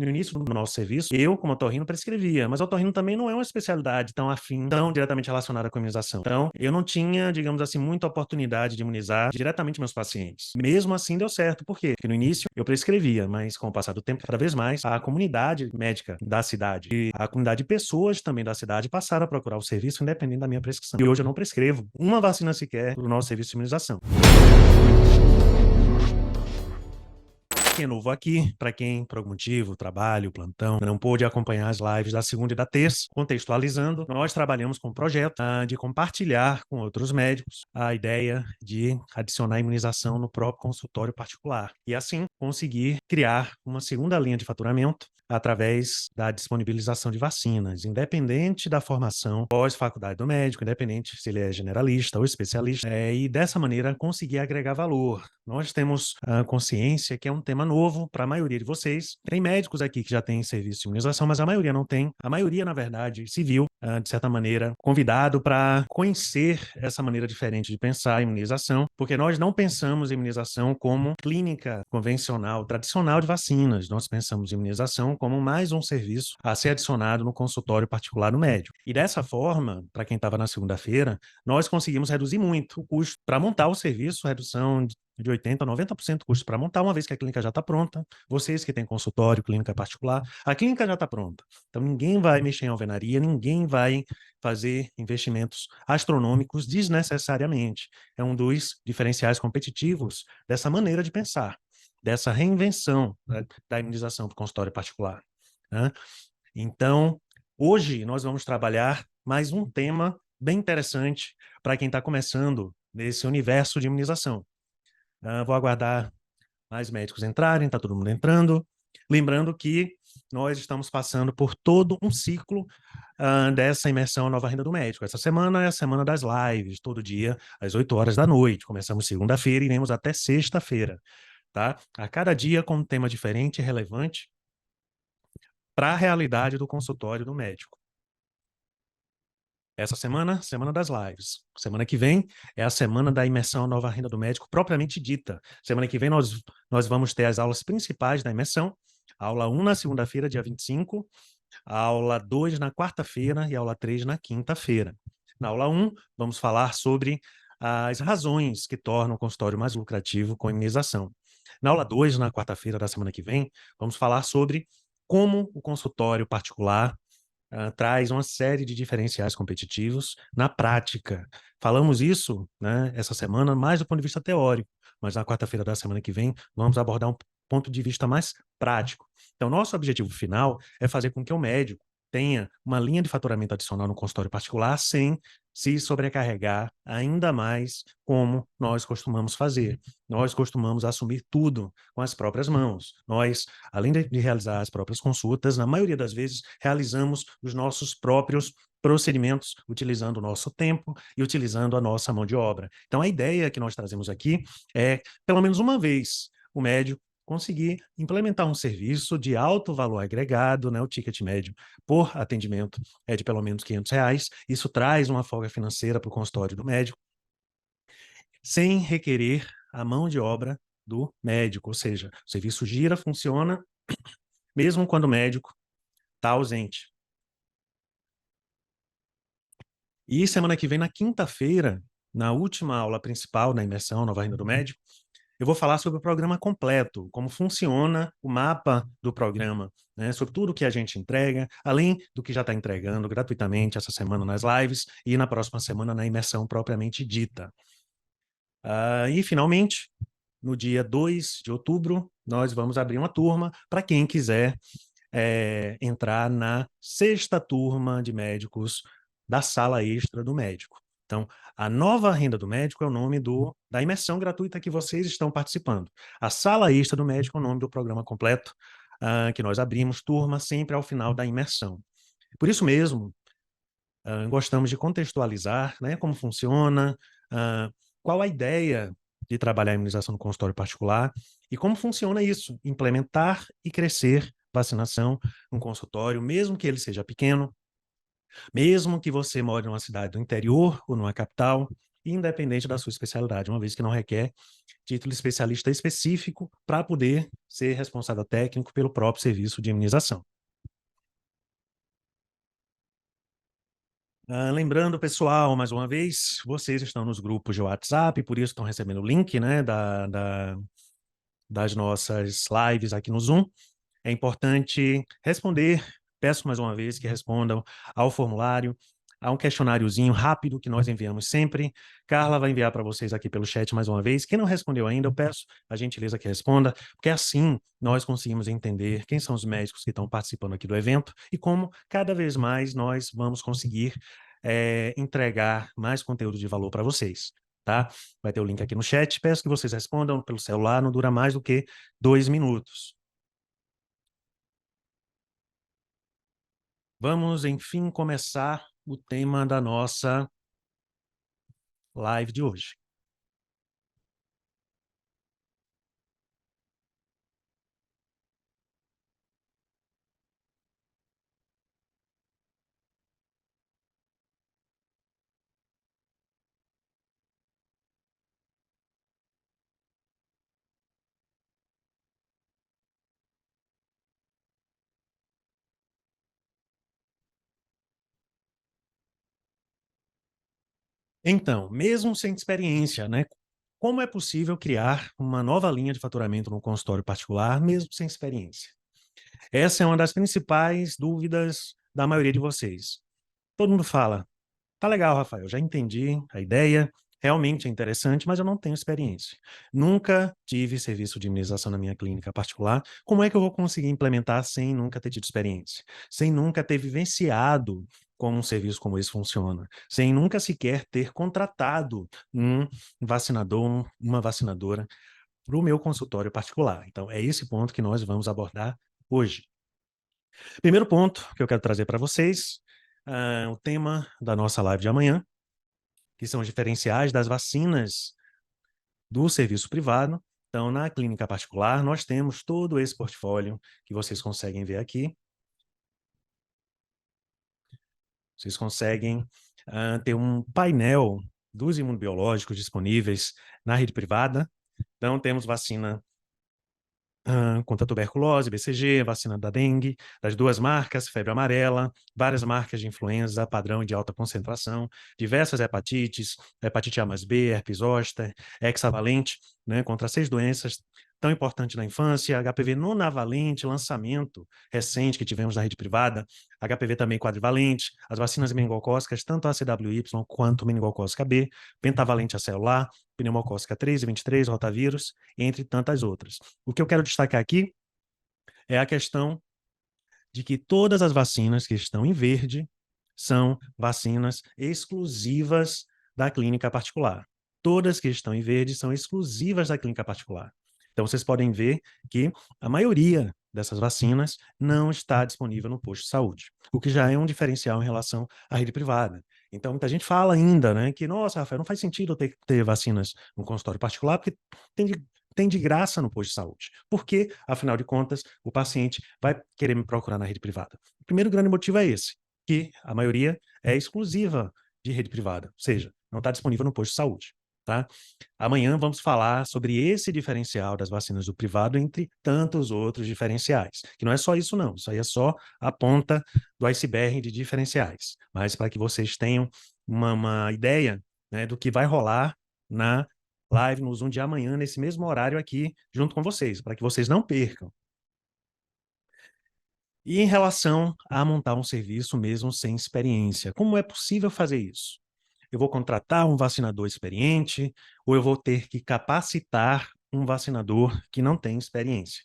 no início do nosso serviço, eu, como otorrino, prescrevia, mas otorrino também não é uma especialidade tão afim, tão diretamente relacionada com a imunização. Então, eu não tinha, digamos assim, muita oportunidade de imunizar diretamente meus pacientes. Mesmo assim, deu certo. Por quê? Porque no início eu prescrevia, mas com o passar do tempo, cada vez mais, a comunidade médica da cidade e a comunidade de pessoas também da cidade passaram a procurar o serviço independente da minha prescrição. E hoje eu não prescrevo uma vacina sequer do nosso serviço de imunização. Quem é novo aqui, para quem, por algum motivo, trabalho, plantão, não pôde acompanhar as lives da segunda e da terça, contextualizando, nós trabalhamos com um projeto de compartilhar com outros médicos a ideia de adicionar imunização no próprio consultório particular. E assim, conseguir criar uma segunda linha de faturamento através da disponibilização de vacinas, independente da formação pós-faculdade do médico, independente se ele é generalista ou especialista, e dessa maneira conseguir agregar valor. Nós temos a consciência que é um tema novo para a maioria de vocês. Tem médicos aqui que já têm serviço de imunização, mas a maioria não tem. A maioria, na verdade, se viu, de certa maneira, convidado para conhecer essa maneira diferente de pensar a imunização, porque nós não pensamos em imunização como clínica convencional, tradicional de vacinas. Nós pensamos em imunização como mais um serviço a ser adicionado no consultório particular do médico. E dessa forma, para quem estava na segunda-feira, nós conseguimos reduzir muito o custo para montar o serviço, redução de 80% a 90% do custo para montar, uma vez que a clínica já está pronta. Vocês que têm consultório, clínica particular, a clínica já está pronta. Então, ninguém vai mexer em alvenaria, ninguém vai fazer investimentos astronômicos desnecessariamente. É um dos diferenciais competitivos dessa maneira de pensar, dessa reinvenção, né, da imunização para o consultório particular, né? Então, hoje nós vamos trabalhar mais um tema bem interessante para quem está começando nesse universo de imunização. Vou aguardar mais médicos entrarem, está todo mundo entrando. Lembrando que nós estamos passando por todo um ciclo dessa imersão Nova Renda do Médico. Essa semana é a semana das lives, todo dia às 8 horas da noite. Começamos segunda-feira e iremos até sexta-feira, tá? A cada dia com um tema diferente e relevante para a realidade do consultório do médico. Essa semana, semana das lives. Semana que vem é a semana da imersão Nova Renda do Médico propriamente dita. Semana que vem nós vamos ter as aulas principais da imersão. Aula 1 na segunda-feira, dia 25, aula 2 na quarta-feira e aula 3 na quinta-feira. Na aula 1, vamos falar sobre as razões que tornam o consultório mais lucrativo com a imunização. Na aula 2, na quarta-feira da semana que vem, vamos falar sobre como o consultório particular traz uma série de diferenciais competitivos na prática. Falamos isso, né, essa semana, mais do ponto de vista teórico, mas na quarta-feira da semana que vem vamos abordar um ponto de vista mais prático. Então, nosso objetivo final é fazer com que o médico tenha uma linha de faturamento adicional no consultório particular sem se sobrecarregar ainda mais como nós costumamos fazer. Nós costumamos assumir tudo com as próprias mãos. Nós, além de realizar as próprias consultas, na maioria das vezes realizamos os nossos próprios procedimentos, utilizando o nosso tempo e utilizando a nossa mão de obra. Então, a ideia que nós trazemos aqui é, pelo menos uma vez, o médico conseguir implementar um serviço de alto valor agregado, né? O ticket médio por atendimento é de pelo menos R$ 500. Isso traz uma folga financeira para o consultório do médico, sem requerer a mão de obra do médico, ou seja, o serviço gira, funciona, mesmo quando o médico está ausente. E semana que vem, na quinta-feira, na última aula principal da imersão Nova Renda do Médico, eu vou falar sobre o programa completo, como funciona o mapa do programa, né, sobre tudo que a gente entrega, além do que já está entregando gratuitamente essa semana nas lives e na próxima semana na imersão propriamente dita. E, finalmente, no dia 2 de outubro, nós vamos abrir uma turma para quem quiser entrar na sexta turma de médicos da sala extra do médico. Então, a Nova Renda do Médico é o nome da imersão gratuita que vocês estão participando. A sala extra do médico é o nome do programa completo, que nós abrimos turma sempre ao final da imersão. Por isso mesmo, gostamos de contextualizar, né, como funciona, qual a ideia de trabalhar a imunização no consultório particular e como funciona isso, implementar e crescer vacinação no consultório, mesmo que ele seja pequeno, mesmo que você more numa cidade do interior ou numa capital, independente da sua especialidade, uma vez que não requer título de especialista específico para poder ser responsável técnico pelo próprio serviço de imunização. Lembrando, pessoal, mais uma vez, vocês estão nos grupos de WhatsApp, por isso estão recebendo o link, né, das nossas lives aqui no Zoom. É importante responder, peço mais uma vez que respondam ao formulário, a um questionáriozinho rápido que nós enviamos sempre. Carla vai enviar para vocês aqui pelo chat mais uma vez. Quem não respondeu ainda, eu peço a gentileza que responda, porque assim nós conseguimos entender quem são os médicos que estão participando aqui do evento e como cada vez mais nós vamos conseguir entregar mais conteúdo de valor para vocês. Tá? Vai ter o link aqui no chat. Peço que vocês respondam pelo celular, não dura mais do que 2 minutos. Vamos, enfim, começar o tema da nossa live de hoje. Então, mesmo sem experiência, né? Como é possível criar uma nova linha de faturamento no consultório particular, mesmo sem experiência? Essa é uma das principais dúvidas da maioria de vocês. Todo mundo fala, tá legal, Rafael, já entendi a ideia, realmente é interessante, mas eu não tenho experiência. Nunca tive serviço de imunização na minha clínica particular. Como é que eu vou conseguir implementar sem nunca ter tido experiência? Sem nunca ter vivenciado como um serviço como esse funciona? Sem nunca sequer ter contratado um vacinador, uma vacinadora para o meu consultório particular. Então, é esse ponto que nós vamos abordar hoje. Primeiro ponto que eu quero trazer para vocês, o tema da nossa live de amanhã, que são os diferenciais das vacinas do serviço privado. Então, na clínica particular, nós temos todo esse portfólio que vocês conseguem ver aqui. Vocês conseguem ter um painel dos imunobiológicos disponíveis na rede privada. Então, temos vacina contra a tuberculose, BCG, vacina da dengue, das duas marcas, febre amarela, várias marcas de influenza, padrão e de alta concentração, diversas hepatites, hepatite A mais B, herpes zoster, hexavalente, né, contra 6 doenças tão importantes na infância, HPV nonavalente, lançamento recente que tivemos na rede privada, HPV também quadrivalente, as vacinas meningocócicas, tanto a CWY quanto meningocócica B, pentavalente acelular, pneumocócica 3 e 23, rotavírus, entre tantas outras. O que eu quero destacar aqui é a questão de que todas as vacinas que estão em verde são vacinas exclusivas da clínica particular. Todas que estão em verde são exclusivas da clínica particular. Então, vocês podem ver que a maioria dessas vacinas não está disponível no posto de saúde, o que já é um diferencial em relação à rede privada. Então, muita gente fala ainda, né, que, nossa, Rafael, não faz sentido eu ter vacinas no consultório particular, porque tem de graça no posto de saúde. Porque, afinal de contas, o paciente vai querer me procurar na rede privada. O primeiro grande motivo é esse, que a maioria é exclusiva de rede privada, ou seja, não está disponível no posto de saúde. Tá? Amanhã vamos falar sobre esse diferencial das vacinas do privado, entre tantos outros diferenciais. Que não é só isso, não. Isso aí é só a ponta do iceberg de diferenciais. Mas para que vocês tenham uma ideia, né, do que vai rolar na live no Zoom de amanhã, nesse mesmo horário aqui, junto com vocês, para que vocês não percam. E em relação a montar um serviço mesmo sem experiência, como é possível fazer isso? Eu vou contratar um vacinador experiente ou eu vou ter que capacitar um vacinador que não tem experiência?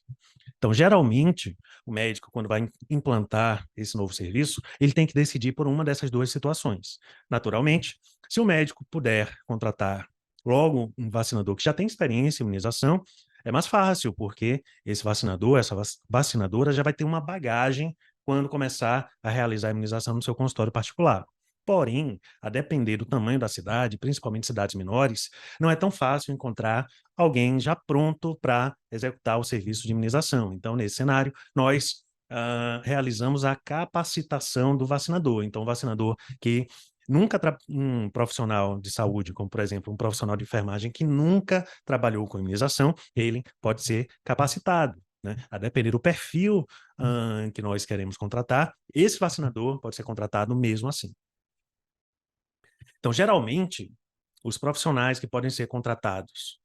Então, geralmente, o médico, quando vai implantar esse novo serviço, ele tem que decidir por uma dessas duas situações. Naturalmente, se o médico puder contratar logo um vacinador que já tem experiência em imunização, é mais fácil, porque esse vacinador, essa vacinadora já vai ter uma bagagem quando começar a realizar a imunização no seu consultório particular. Porém, a depender do tamanho da cidade, principalmente cidades menores, não é tão fácil encontrar alguém já pronto para executar o serviço de imunização. Então, nesse cenário, nós realizamos a capacitação do vacinador. Então, o vacinador que Nunca um profissional de saúde, como por exemplo um profissional de enfermagem que nunca trabalhou com imunização, ele pode ser capacitado, né? A depender do perfil que nós queremos contratar, esse vacinador pode ser contratado mesmo assim. Então, geralmente, os profissionais que podem ser contratados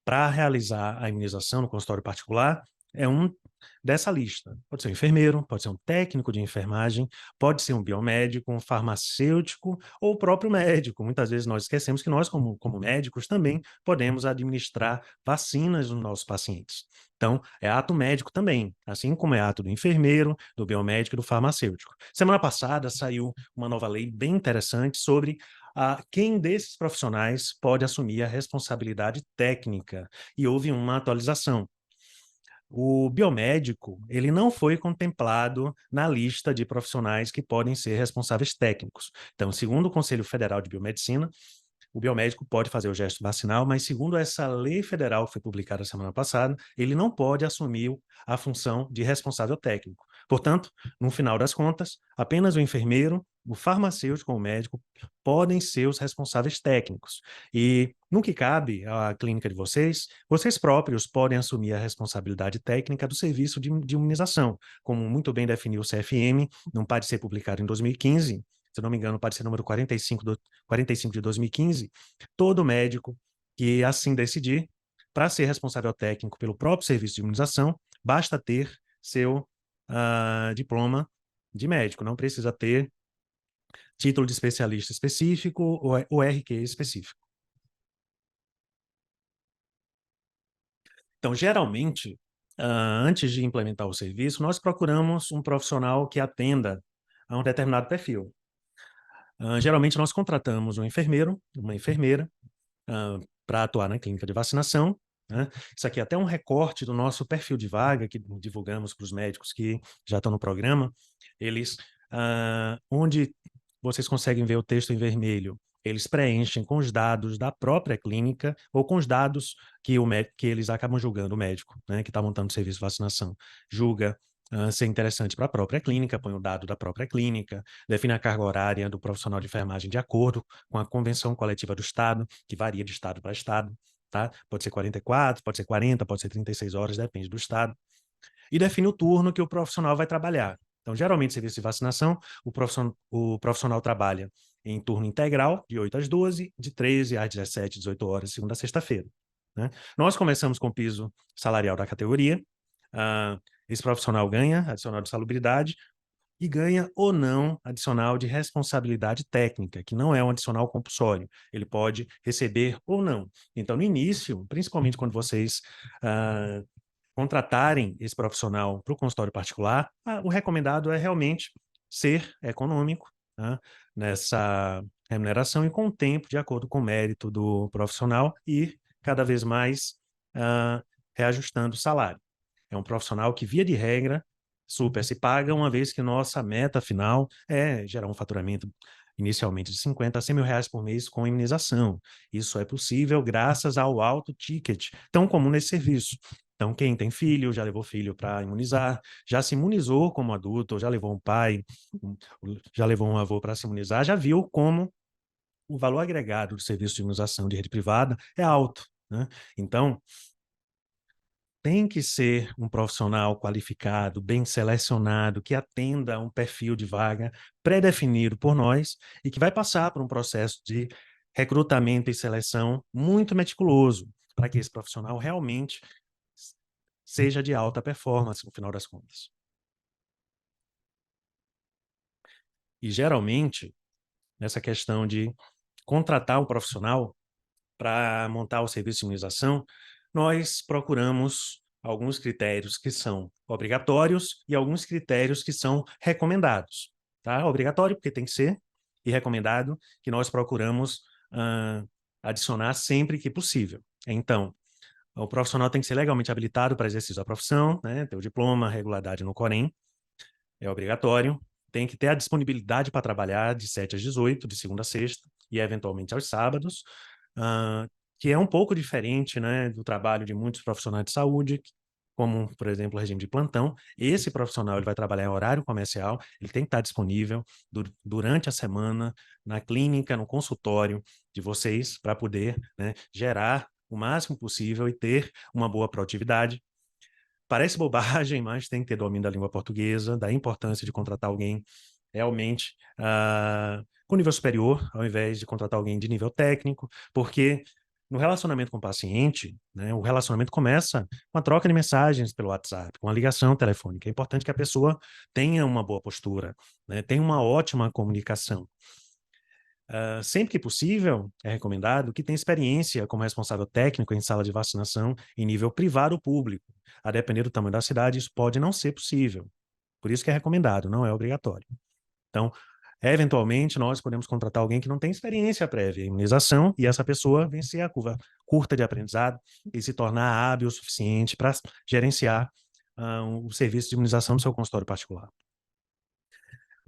para realizar a imunização no consultório particular é um dessa lista. Pode ser um enfermeiro, pode ser um técnico de enfermagem, pode ser um biomédico, um farmacêutico ou o próprio médico. Muitas vezes nós esquecemos que nós, como médicos, também podemos administrar vacinas nos nossos pacientes. Então, é ato médico também, assim como é ato do enfermeiro, do biomédico e do farmacêutico. Semana passada saiu uma nova lei bem interessante sobre quem desses profissionais pode assumir a responsabilidade técnica, e houve uma atualização. O biomédico, ele não foi contemplado na lista de profissionais que podem ser responsáveis técnicos. Então, segundo o Conselho Federal de Biomedicina, o biomédico pode fazer o gesto vacinal, mas segundo essa lei federal que foi publicada semana passada, ele não pode assumir a função de responsável técnico. Portanto, no final das contas, apenas o enfermeiro, o farmacêutico ou o médico podem ser os responsáveis técnicos. E no que cabe à clínica de vocês, vocês próprios podem assumir a responsabilidade técnica do serviço de imunização, como muito bem definiu o CFM, não pode ser publicado em 2015, se não me engano, pode ser número 45 de 2015, todo médico que assim decidir, para ser responsável técnico pelo próprio serviço de imunização, basta ter seu diploma de médico, não precisa ter título de especialista específico ou RQ específico. Então, geralmente, antes de implementar o serviço, nós procuramos um profissional que atenda a um determinado perfil. Geralmente, nós contratamos um enfermeiro, uma enfermeira, para atuar na clínica de vacinação, né? Isso aqui é até um recorte do nosso perfil de vaga que divulgamos para os médicos que já estão no programa. Eles, onde vocês conseguem ver o texto em vermelho, eles preenchem com os dados da própria clínica ou com os dados que eles acabam julgando o médico, né, que está montando o serviço de vacinação. Julga ser interessante para a própria clínica, põe o dado da própria clínica, define a carga horária do profissional de enfermagem de acordo com a convenção coletiva do Estado, que varia de Estado para Estado, tá? Pode ser 44, pode ser 40, pode ser 36 horas, depende do Estado. E define o turno que o profissional vai trabalhar. Então, geralmente, serviço de vacinação, o profissional trabalha em turno integral, de 8 às 12, de 13 às 17, 18 horas, segunda a sexta-feira, né? Nós começamos com o piso salarial da categoria. Esse profissional ganha adicional de salubridade e ganha ou não adicional de responsabilidade técnica, que não é um adicional compulsório. Ele pode receber ou não. Então, no início, principalmente quando vocês contratarem esse profissional para o consultório particular, o recomendado é realmente ser econômico, né, nessa remuneração e com o tempo, de acordo com o mérito do profissional, ir cada vez mais reajustando o salário. É um profissional que, via de regra, super se paga, uma vez que nossa meta final é gerar um faturamento inicialmente de 50 a 100 mil reais por mês com imunização. Isso é possível graças ao alto ticket, tão comum nesse serviço. Então, quem tem filho, já levou filho para imunizar, já se imunizou como adulto, já levou um pai, já levou um avô para se imunizar, já viu como o valor agregado do serviço de imunização de rede privada é alto, né? Então, tem que ser um profissional qualificado, bem selecionado, que atenda a um perfil de vaga pré-definido por nós e que vai passar por um processo de recrutamento e seleção muito meticuloso, para que esse profissional realmente seja de alta performance, no final das contas. E, geralmente, nessa questão de contratar um profissional para montar o serviço de imunização, nós procuramos alguns critérios que são obrigatórios e alguns critérios que são recomendados. Tá? Obrigatório, porque tem que ser, e recomendado, que nós procuramos adicionar sempre que possível. Então, o profissional tem que ser legalmente habilitado para exercício da profissão, né? Ter o diploma, regularidade no Corém, é obrigatório. Tem que ter a disponibilidade para trabalhar de 7 às 18, de segunda a sexta, e eventualmente aos sábados, que é um pouco diferente, né, do trabalho de muitos profissionais de saúde, como, por exemplo, o regime de plantão. Esse profissional ele vai trabalhar em horário comercial, ele tem que estar disponível durante a semana, na clínica, no consultório de vocês, para poder, né, gerar o máximo possível e ter uma boa produtividade. Parece bobagem, mas tem que ter domínio da língua portuguesa, da importância de contratar alguém realmente com nível superior, ao invés de contratar alguém de nível técnico, porque no relacionamento com o paciente, né, o relacionamento começa com a troca de mensagens pelo WhatsApp, com a ligação telefônica. É importante que a pessoa tenha uma boa postura, né, tenha uma ótima comunicação. Sempre que possível, é recomendado que tenha experiência como responsável técnico em sala de vacinação em nível privado ou público. A depender do tamanho da cidade, isso pode não ser possível. Por isso que é recomendado, não é obrigatório. Então, eventualmente, nós podemos contratar alguém que não tem experiência prévia em imunização e essa pessoa vencer a curva curta de aprendizado e se tornar hábil o suficiente para gerenciar o serviço de imunização do seu consultório particular.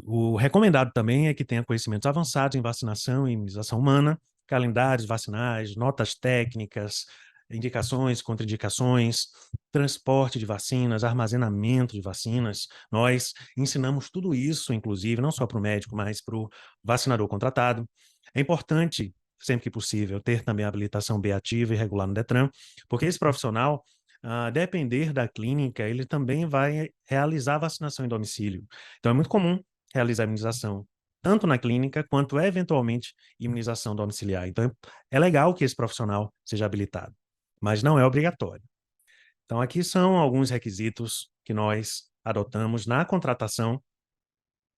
O recomendado também é que tenha conhecimentos avançados em vacinação e imunização humana, calendários vacinais, notas técnicas, indicações, contraindicações, transporte de vacinas, armazenamento de vacinas. Nós ensinamos tudo isso, inclusive, não só para o médico, mas para o vacinador contratado. É importante, sempre que possível, ter também a habilitação B ativa e regular no Detran, porque esse profissional, a depender da clínica, ele também vai realizar vacinação em domicílio. Então, é muito comum realizar imunização, tanto na clínica quanto, eventualmente, imunização domiciliar. Então, é legal que esse profissional seja habilitado, mas não é obrigatório. Então, aqui são alguns requisitos que nós adotamos na contratação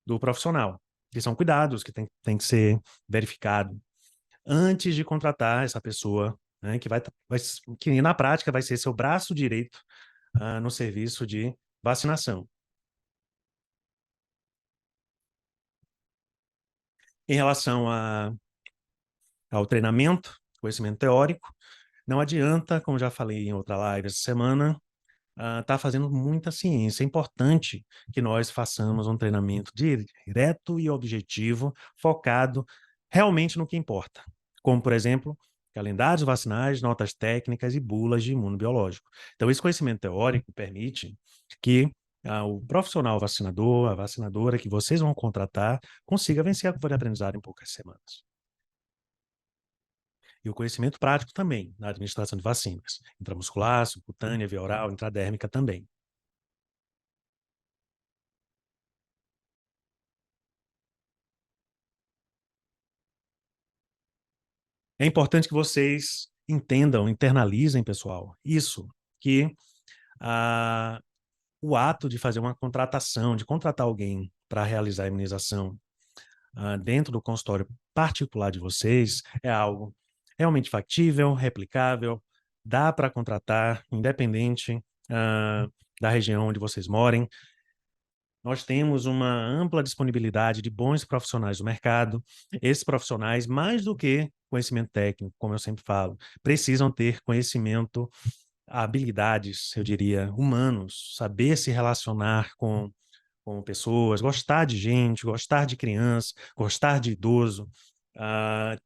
do profissional, que são cuidados que tem que ser verificado antes de contratar essa pessoa, né, que na prática vai ser seu braço direito no serviço de vacinação. Em relação ao treinamento, conhecimento teórico, não adianta, como já falei em outra live essa semana, tá fazendo muita ciência. É importante que nós façamos um treinamento direto e objetivo, focado realmente no que importa, como, por exemplo, calendários vacinais, notas técnicas e bulas de imunobiológico. Então, esse conhecimento teórico permite que o profissional vacinador, a vacinadora que vocês vão contratar, consiga vencer a curva de aprendizado em poucas semanas. E o conhecimento prático também, na administração de vacinas, intramuscular, subcutânea, via oral, intradérmica também. É importante que vocês entendam, internalizem, pessoal, isso, que ah, o ato de fazer uma contratação, de contratar alguém para realizar a imunização dentro do consultório particular de vocês, é algo realmente factível, replicável, dá para contratar, independente da região onde vocês morem. Nós temos uma ampla disponibilidade de bons profissionais do mercado. Esses profissionais, mais do que conhecimento técnico, como eu sempre falo, precisam ter conhecimento, habilidades, eu diria, humanos, saber se relacionar com pessoas, gostar de gente, gostar de criança, gostar de idoso,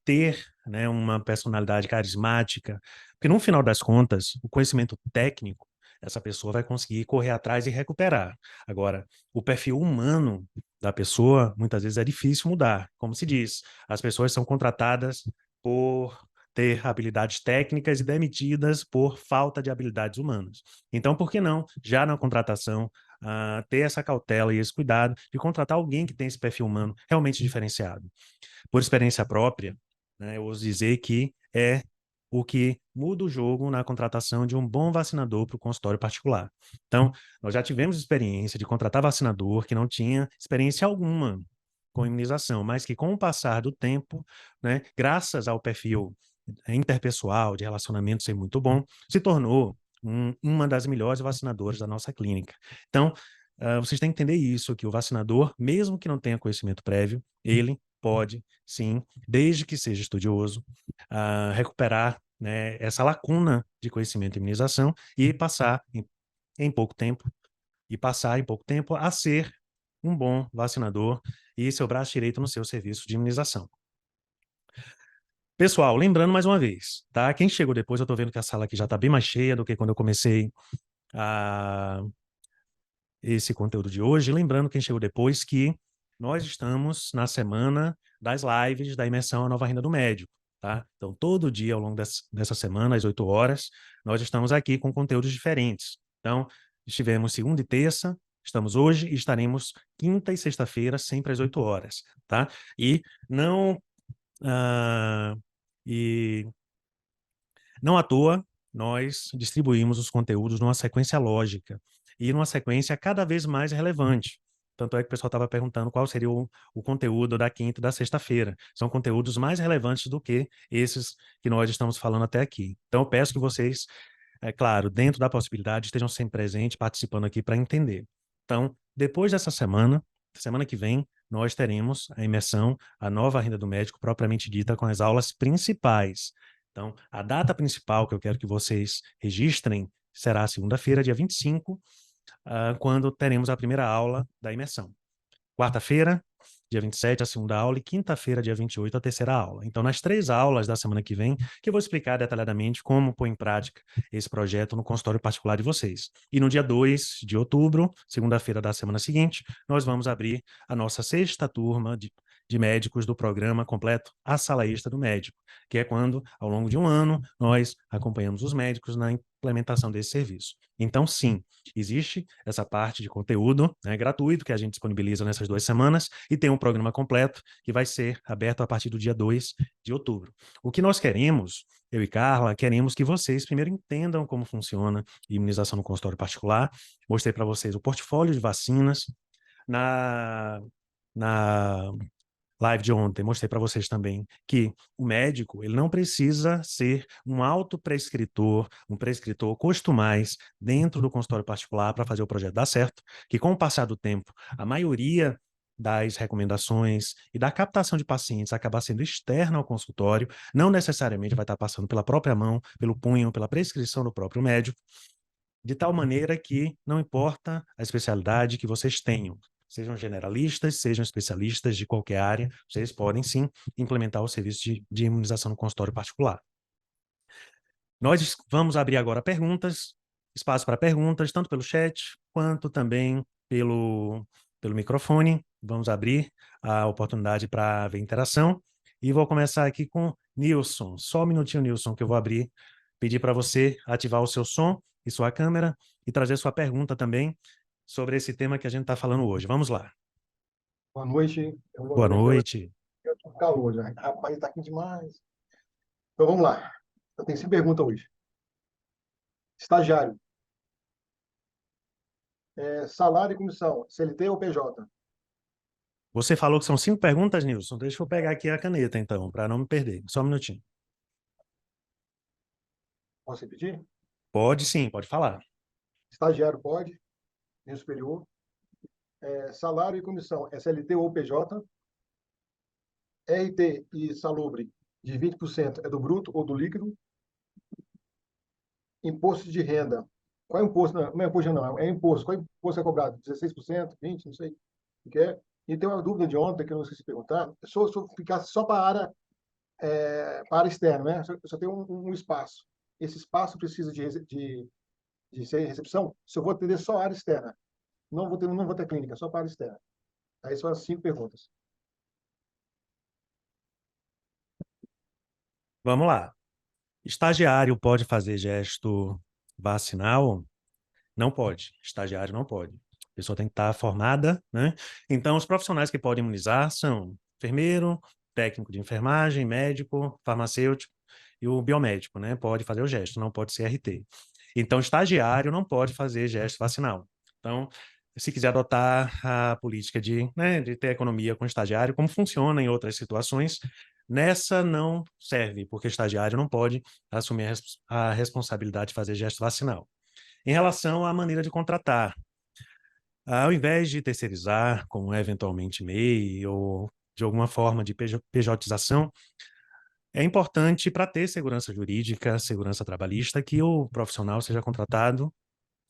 ter, né, uma personalidade carismática, porque no final das contas, o conhecimento técnico, essa pessoa vai conseguir correr atrás e recuperar. Agora, o perfil humano da pessoa, muitas vezes é difícil mudar. Como se diz, as pessoas são contratadas por ter habilidades técnicas e demitidas por falta de habilidades humanas. Então, por que não, já na contratação, ter essa cautela e esse cuidado de contratar alguém que tem esse perfil humano realmente diferenciado? Por experiência própria, né, eu ouso dizer que é o que muda o jogo na contratação de um bom vacinador para o consultório particular. Então, nós já tivemos experiência de contratar vacinador que não tinha experiência alguma com imunização, mas que com o passar do tempo, né, graças ao perfil interpessoal, de relacionamento ser muito bom, se tornou uma das melhores vacinadoras da nossa clínica. Então, vocês têm que entender isso, que o vacinador, mesmo que não tenha conhecimento prévio, ele pode, sim, desde que seja estudioso, recuperar, né, essa lacuna de conhecimento e imunização e passar em pouco tempo, a ser um bom vacinador e seu braço direito no seu serviço de imunização. Pessoal, lembrando mais uma vez, tá? Quem chegou depois, eu estou vendo que a sala aqui já está bem mais cheia do que quando eu comecei esse conteúdo de hoje. Lembrando quem chegou depois que nós estamos na semana das lives da imersão A Nova Renda do Médico, tá? Então, todo dia ao longo dessa semana, às 8 horas, nós estamos aqui com conteúdos diferentes. Então, estivemos segunda e terça, estamos hoje e estaremos quinta e sexta-feira, sempre às 8 horas, tá? E não... e não à toa, nós distribuímos os conteúdos numa sequência lógica e numa sequência cada vez mais relevante. Tanto é que o pessoal estava perguntando qual seria o conteúdo da quinta e da sexta-feira. São conteúdos mais relevantes do que esses que nós estamos falando até aqui. Então, eu peço que vocês, é claro, dentro da possibilidade, estejam sempre presentes, participando aqui para entender. Então, depois dessa semana que vem, nós teremos a imersão, a nova renda do médico, propriamente dita, com as aulas principais. Então, a data principal que eu quero que vocês registrem será segunda-feira, dia 25, quando teremos a primeira aula da imersão. Quarta-feira, dia 27, a segunda aula, e quinta-feira, dia 28, a terceira aula. Então, nas 3 aulas da semana que vem, que eu vou explicar detalhadamente como pôr em prática esse projeto no consultório particular de vocês. E no dia 2 de outubro, segunda-feira da semana seguinte, nós vamos abrir a nossa 6ª turma de médicos do programa completo A Sala Extra do Médico, que é quando, ao longo de um ano, nós acompanhamos os médicos na implementação desse serviço. Então, sim, existe essa parte de conteúdo, né, gratuito que a gente disponibiliza nessas 2 semanas e tem um programa completo que vai ser aberto a partir do dia 2 de outubro. O que nós queremos, eu e Carla, queremos que vocês primeiro entendam como funciona a imunização no consultório particular. Mostrei para vocês o portfólio de vacinas. Na live de ontem, mostrei para vocês também que o médico ele não precisa ser um autoprescritor, um prescritor costumais dentro do consultório particular para fazer o projeto dar certo, que com o passar do tempo, a maioria das recomendações e da captação de pacientes acaba sendo externa ao consultório, não necessariamente vai estar passando pela própria mão, pelo punho, pela prescrição do próprio médico, de tal maneira que não importa a especialidade que vocês tenham, sejam generalistas, sejam especialistas de qualquer área, vocês podem sim implementar o serviço de imunização no consultório particular. Nós vamos abrir agora perguntas, espaço para perguntas, tanto pelo chat quanto também pelo microfone. Vamos abrir a oportunidade para ver interação. E vou começar aqui com Nilson. Só um minutinho, Nilson, que eu vou abrir. Pedir para você ativar o seu som e sua câmera e trazer sua pergunta também sobre esse tema que a gente está falando hoje. Vamos lá. Boa noite. Eu vou Boa abrir a câmera. noite. Eu estou com calor já. Rapaz, está aqui demais. Então vamos lá. Eu tenho 5 perguntas hoje. Estagiário. Salário e comissão, CLT ou PJ? Você falou que são 5 perguntas, Nilson. Deixa eu pegar aqui a caneta, então, para não me perder. Só um minutinho. Posso repetir? Pode sim, pode falar. Estagiário pode, nível superior. Salário e comissão, CLT ou PJ? RT e salubre de 20% é do bruto ou do líquido? Imposto de renda. Qual é o imposto? Não é imposto, não. É imposto. Qual é o imposto é cobrado? 16%, 20%, não sei o que é. E tem uma dúvida de ontem que eu não esqueci de perguntar. Se eu ficasse só para a área, para a área externa, né? Eu só tenho um espaço. Esse espaço precisa de ser recepção? Se eu vou atender só a área externa. Não vou ter clínica, só para a área externa. Aí são as 5 perguntas. Vamos lá. Estagiário pode fazer gesto vacinal? Não pode. Estagiário não pode. A pessoa tem que estar formada, né? Então, os profissionais que podem imunizar são enfermeiro, técnico de enfermagem, médico, farmacêutico e o biomédico, né? Pode fazer o gesto, não pode ser RT. Então, estagiário não pode fazer gesto vacinal. Então, se quiser adotar a política de ter economia com estagiário, como funciona em outras situações, nessa não serve, porque estagiário não pode assumir a responsabilidade de fazer gesto vacinal. Em relação à maneira de contratar, ao invés de terceirizar, como eventualmente MEI ou de alguma forma de PJização, é importante para ter segurança jurídica, segurança trabalhista, que o profissional seja contratado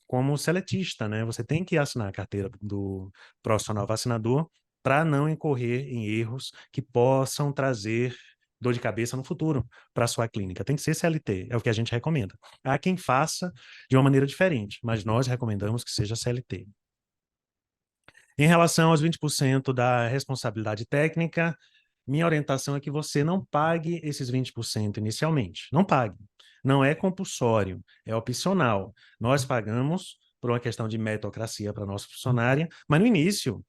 como seletista, né? Você tem que assinar a carteira do profissional vacinador para não incorrer em erros que possam trazer dor de cabeça no futuro para a sua clínica. Tem que ser CLT, é o que a gente recomenda. Há quem faça de uma maneira diferente, mas nós recomendamos que seja CLT. Em relação aos 20% da responsabilidade técnica, minha orientação é que você não pague esses 20% inicialmente. Não pague. Não é compulsório, é opcional. Nós pagamos por uma questão de meritocracia para a nossa funcionária, mas no início,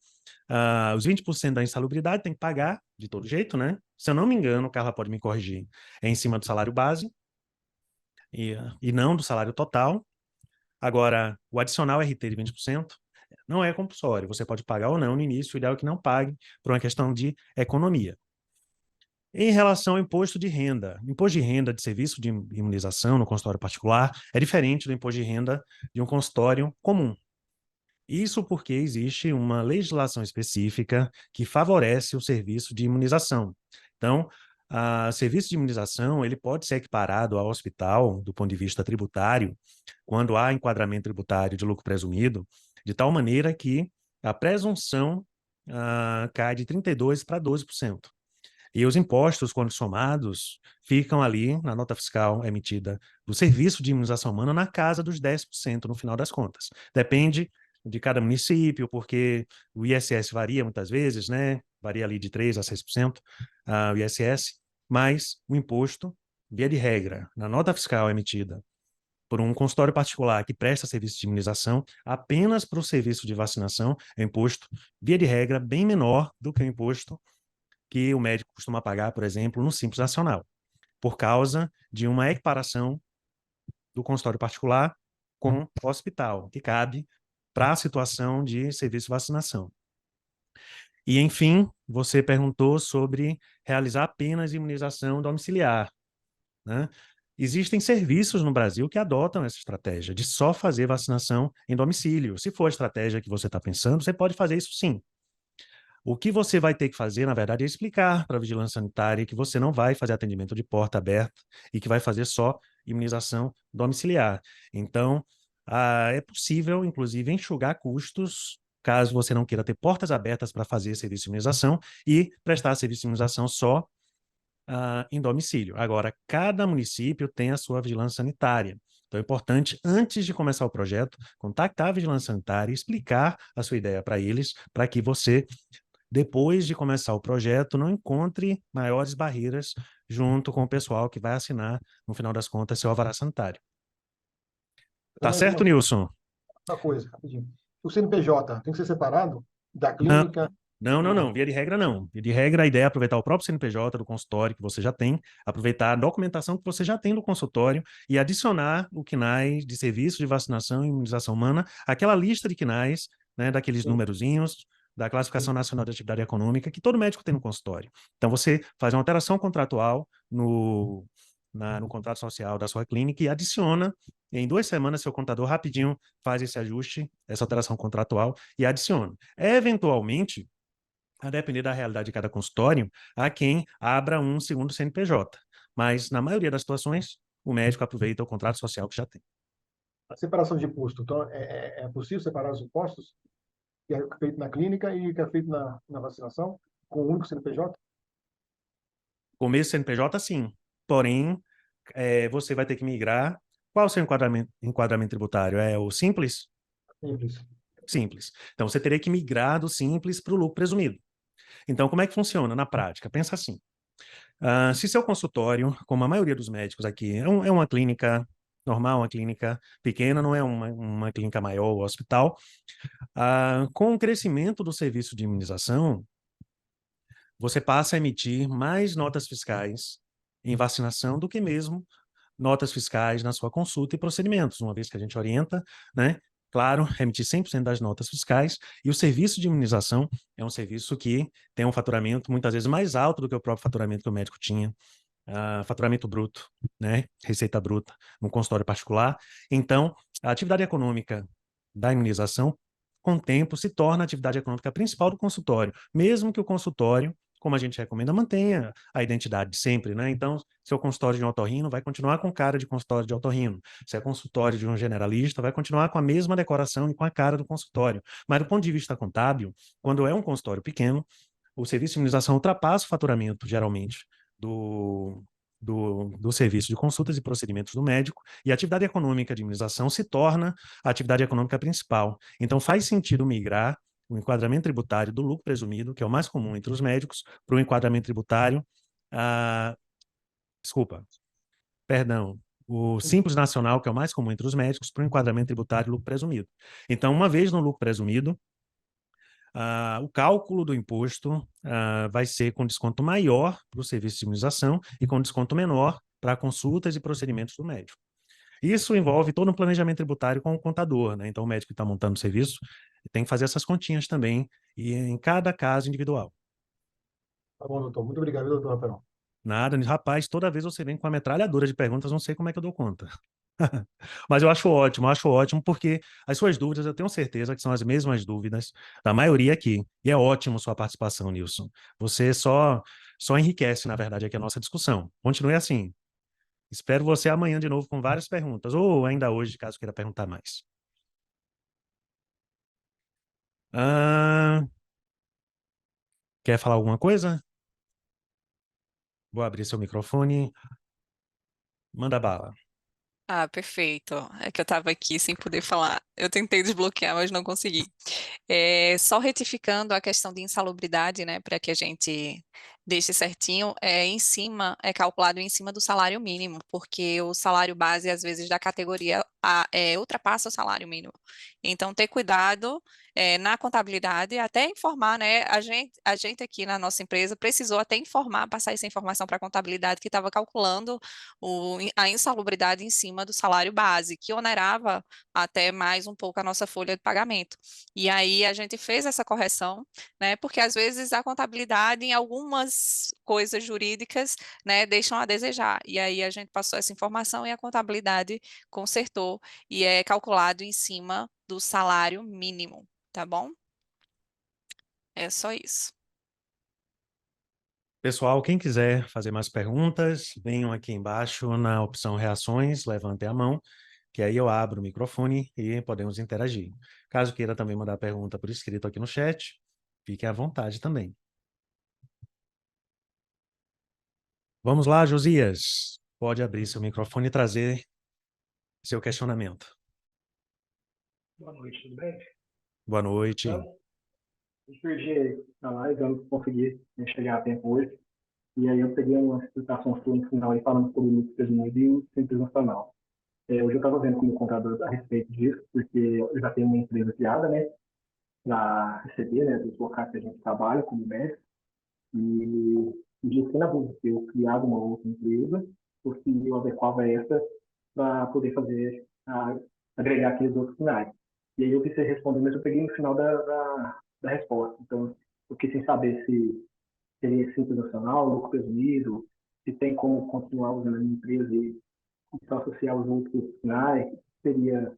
os 20% da insalubridade tem que pagar de todo jeito, né? Se eu não me engano, o Carla pode me corrigir, é em cima do salário base e não do salário total. Agora, o adicional RT de 20% não é compulsório, você pode pagar ou não no início, o ideal é que não pague por uma questão de economia. Em relação ao imposto de renda de serviço de imunização no consultório particular é diferente do imposto de renda de um consultório comum. Isso porque existe uma legislação específica que favorece o serviço de imunização. Então, o serviço de imunização ele pode ser equiparado ao hospital do ponto de vista tributário, quando há enquadramento tributário de lucro presumido, de tal maneira que a presunção cai de 32% para 12%. E os impostos, quando somados, ficam ali na nota fiscal emitida do serviço de imunização humana na casa dos 10% no final das contas. Depende de cada município, porque o ISS varia muitas vezes, né? Varia ali de 3% a 6%, o ISS, mas o imposto, via de regra, na nota fiscal emitida por um consultório particular que presta serviço de imunização, apenas para o serviço de vacinação, é imposto, via de regra, bem menor do que o imposto que o médico costuma pagar, por exemplo, no Simples Nacional, por causa de uma equiparação do consultório particular com o hospital, que cabe para a situação de serviço de vacinação. E, enfim, você perguntou sobre realizar apenas imunização domiciliar, né? Existem serviços no Brasil que adotam essa estratégia de só fazer vacinação em domicílio. Se for a estratégia que você está pensando, você pode fazer isso sim. O que você vai ter que fazer, na verdade, é explicar para a vigilância sanitária que você não vai fazer atendimento de porta aberta e que vai fazer só imunização domiciliar. Então, é possível, inclusive, enxugar custos, caso você não queira ter portas abertas para fazer serviço de imunização e prestar serviço de imunização só em domicílio. Agora, cada município tem a sua vigilância sanitária. Então, é importante, antes de começar o projeto, contactar a vigilância sanitária e explicar a sua ideia para eles, para que você depois de começar o projeto, não encontre maiores barreiras junto com o pessoal que vai assinar, no final das contas, seu alvará sanitário. Tá certo, Nilson? Uma coisa, rapidinho. O CNPJ tem que ser separado da Não, clínica? não. Via de regra, não. Via de regra, a ideia é aproveitar o próprio CNPJ do consultório que você já tem, aproveitar a documentação que você já tem do consultório e adicionar o CNAE de serviço de vacinação e imunização humana, aquela lista de CNAEs, né, daqueles Sim. numerozinhos, da Classificação Nacional de Atividade Econômica, que todo médico tem no consultório. Então, você faz uma alteração contratual no contrato social da sua clínica e adiciona, em 2 semanas, seu contador rapidinho faz esse ajuste, essa alteração contratual e adiciona. Eventualmente, a depender da realidade de cada consultório, há quem abra um segundo CNPJ. Mas, na maioria das situações, o médico aproveita o contrato social que já tem. A separação de imposto. Então, é possível separar os impostos que é feito na clínica e que é feito na vacinação com o único CNPJ? Começo CNPJ, sim. Porém, você vai ter que migrar. Qual o seu enquadramento tributário? É o simples? Simples. Simples. Então, você teria que migrar do simples para o lucro presumido. Então, como é que funciona na prática? Pensa assim. Se seu consultório, como a maioria dos médicos aqui, é uma clínica normal, uma clínica pequena, não é uma clínica maior ou hospital, com o crescimento do serviço de imunização, você passa a emitir mais notas fiscais em vacinação do que mesmo notas fiscais na sua consulta e procedimentos, uma vez que a gente orienta, né? Claro, emitir 100% das notas fiscais, e o serviço de imunização é um serviço que tem um faturamento muitas vezes mais alto do que o próprio faturamento que o médico tinha, faturamento bruto, né? Receita bruta, no consultório particular. Então, a atividade econômica da imunização, com o tempo, se torna a atividade econômica principal do consultório, mesmo que o consultório, como a gente recomenda, mantenha a identidade sempre, né? Então, se é o consultório de um otorrino, vai continuar com cara de consultório de otorrino. Se é consultório de um generalista, vai continuar com a mesma decoração e com a cara do consultório. Mas, do ponto de vista contábil, quando é um consultório pequeno, o serviço de imunização ultrapassa o faturamento, geralmente, do serviço de consultas e procedimentos do médico, e a atividade econômica de imunização se torna a atividade econômica principal. Então, faz sentido migrar o enquadramento tributário do lucro presumido, que é o mais comum entre os médicos, para o enquadramento tributário, ah, desculpa, perdão, o Simples Nacional, que é o mais comum entre os médicos, para o enquadramento tributário do lucro presumido. Então, uma vez no lucro presumido, o cálculo do imposto vai ser com desconto maior para o serviço de imunização e com desconto menor para consultas e procedimentos do médico. Isso envolve todo um planejamento tributário com o contador, né? Então, o médico que está montando o serviço tem que fazer essas continhas também, e em cada caso individual. Tá bom, doutor. Muito obrigado, doutor Rafael. Nada, rapaz, toda vez você vem com uma metralhadora de perguntas, não sei como é que eu dou conta. Mas eu acho ótimo, porque as suas dúvidas eu tenho certeza que são as mesmas dúvidas da maioria aqui. E é ótimo sua participação, Nilson. Você só enriquece, na verdade, aqui a nossa discussão. Continue assim. Espero você amanhã de novo com várias perguntas, ou ainda hoje, caso queira perguntar mais. Ah, quer falar alguma coisa? Vou abrir seu microfone. Manda bala. Ah, perfeito. É que eu estava aqui sem poder falar. Eu tentei desbloquear, mas não consegui. Só retificando a questão de insalubridade, né, para que a gente deixe certinho, é calculado em cima do salário mínimo, porque o salário base, às vezes, da categoria ultrapassa o salário mínimo. Então, ter cuidado na contabilidade, até informar, né, a gente aqui na nossa empresa precisou até informar, passar essa informação para a contabilidade que estava calculando a insalubridade em cima do salário base, que onerava até mais um pouco a nossa folha de pagamento. E aí a gente fez essa correção, né? Porque às vezes a contabilidade em algumas coisas jurídicas, né, deixam a desejar. E aí a gente passou essa informação e a contabilidade consertou e é calculado em cima do salário mínimo, tá bom? É só isso. Pessoal, quem quiser fazer mais perguntas, venham aqui embaixo na opção reações, levantem a mão, que aí eu abro o microfone e podemos interagir. Caso queira também mandar pergunta por escrito aqui no chat, fique à vontade também. Vamos lá, Josias. Pode abrir seu microfone e trazer seu questionamento. Boa noite, tudo bem? Boa noite. Então, eu perdi a live, eu não consegui chegar a tempo hoje. E aí eu peguei uma explicação sua no final aí falando sobre o lucro presumido e o Simples Nacional. Hoje eu estava vendo como contador a respeito disso, porque eu já tenho uma empresa criada, né, para receber, né, dos locais que a gente trabalha como médico. E eu fiquei na dúvida se eu criava uma outra empresa ou se eu adequava essa para poder fazer, agregar aqueles outros finais. E aí eu vi você responder, mas eu peguei no final da resposta. Então, eu fiquei sem saber se seria simples nacional, lucro presumido, se tem como continuar usando a minha empresa e só associar os outros finais, seria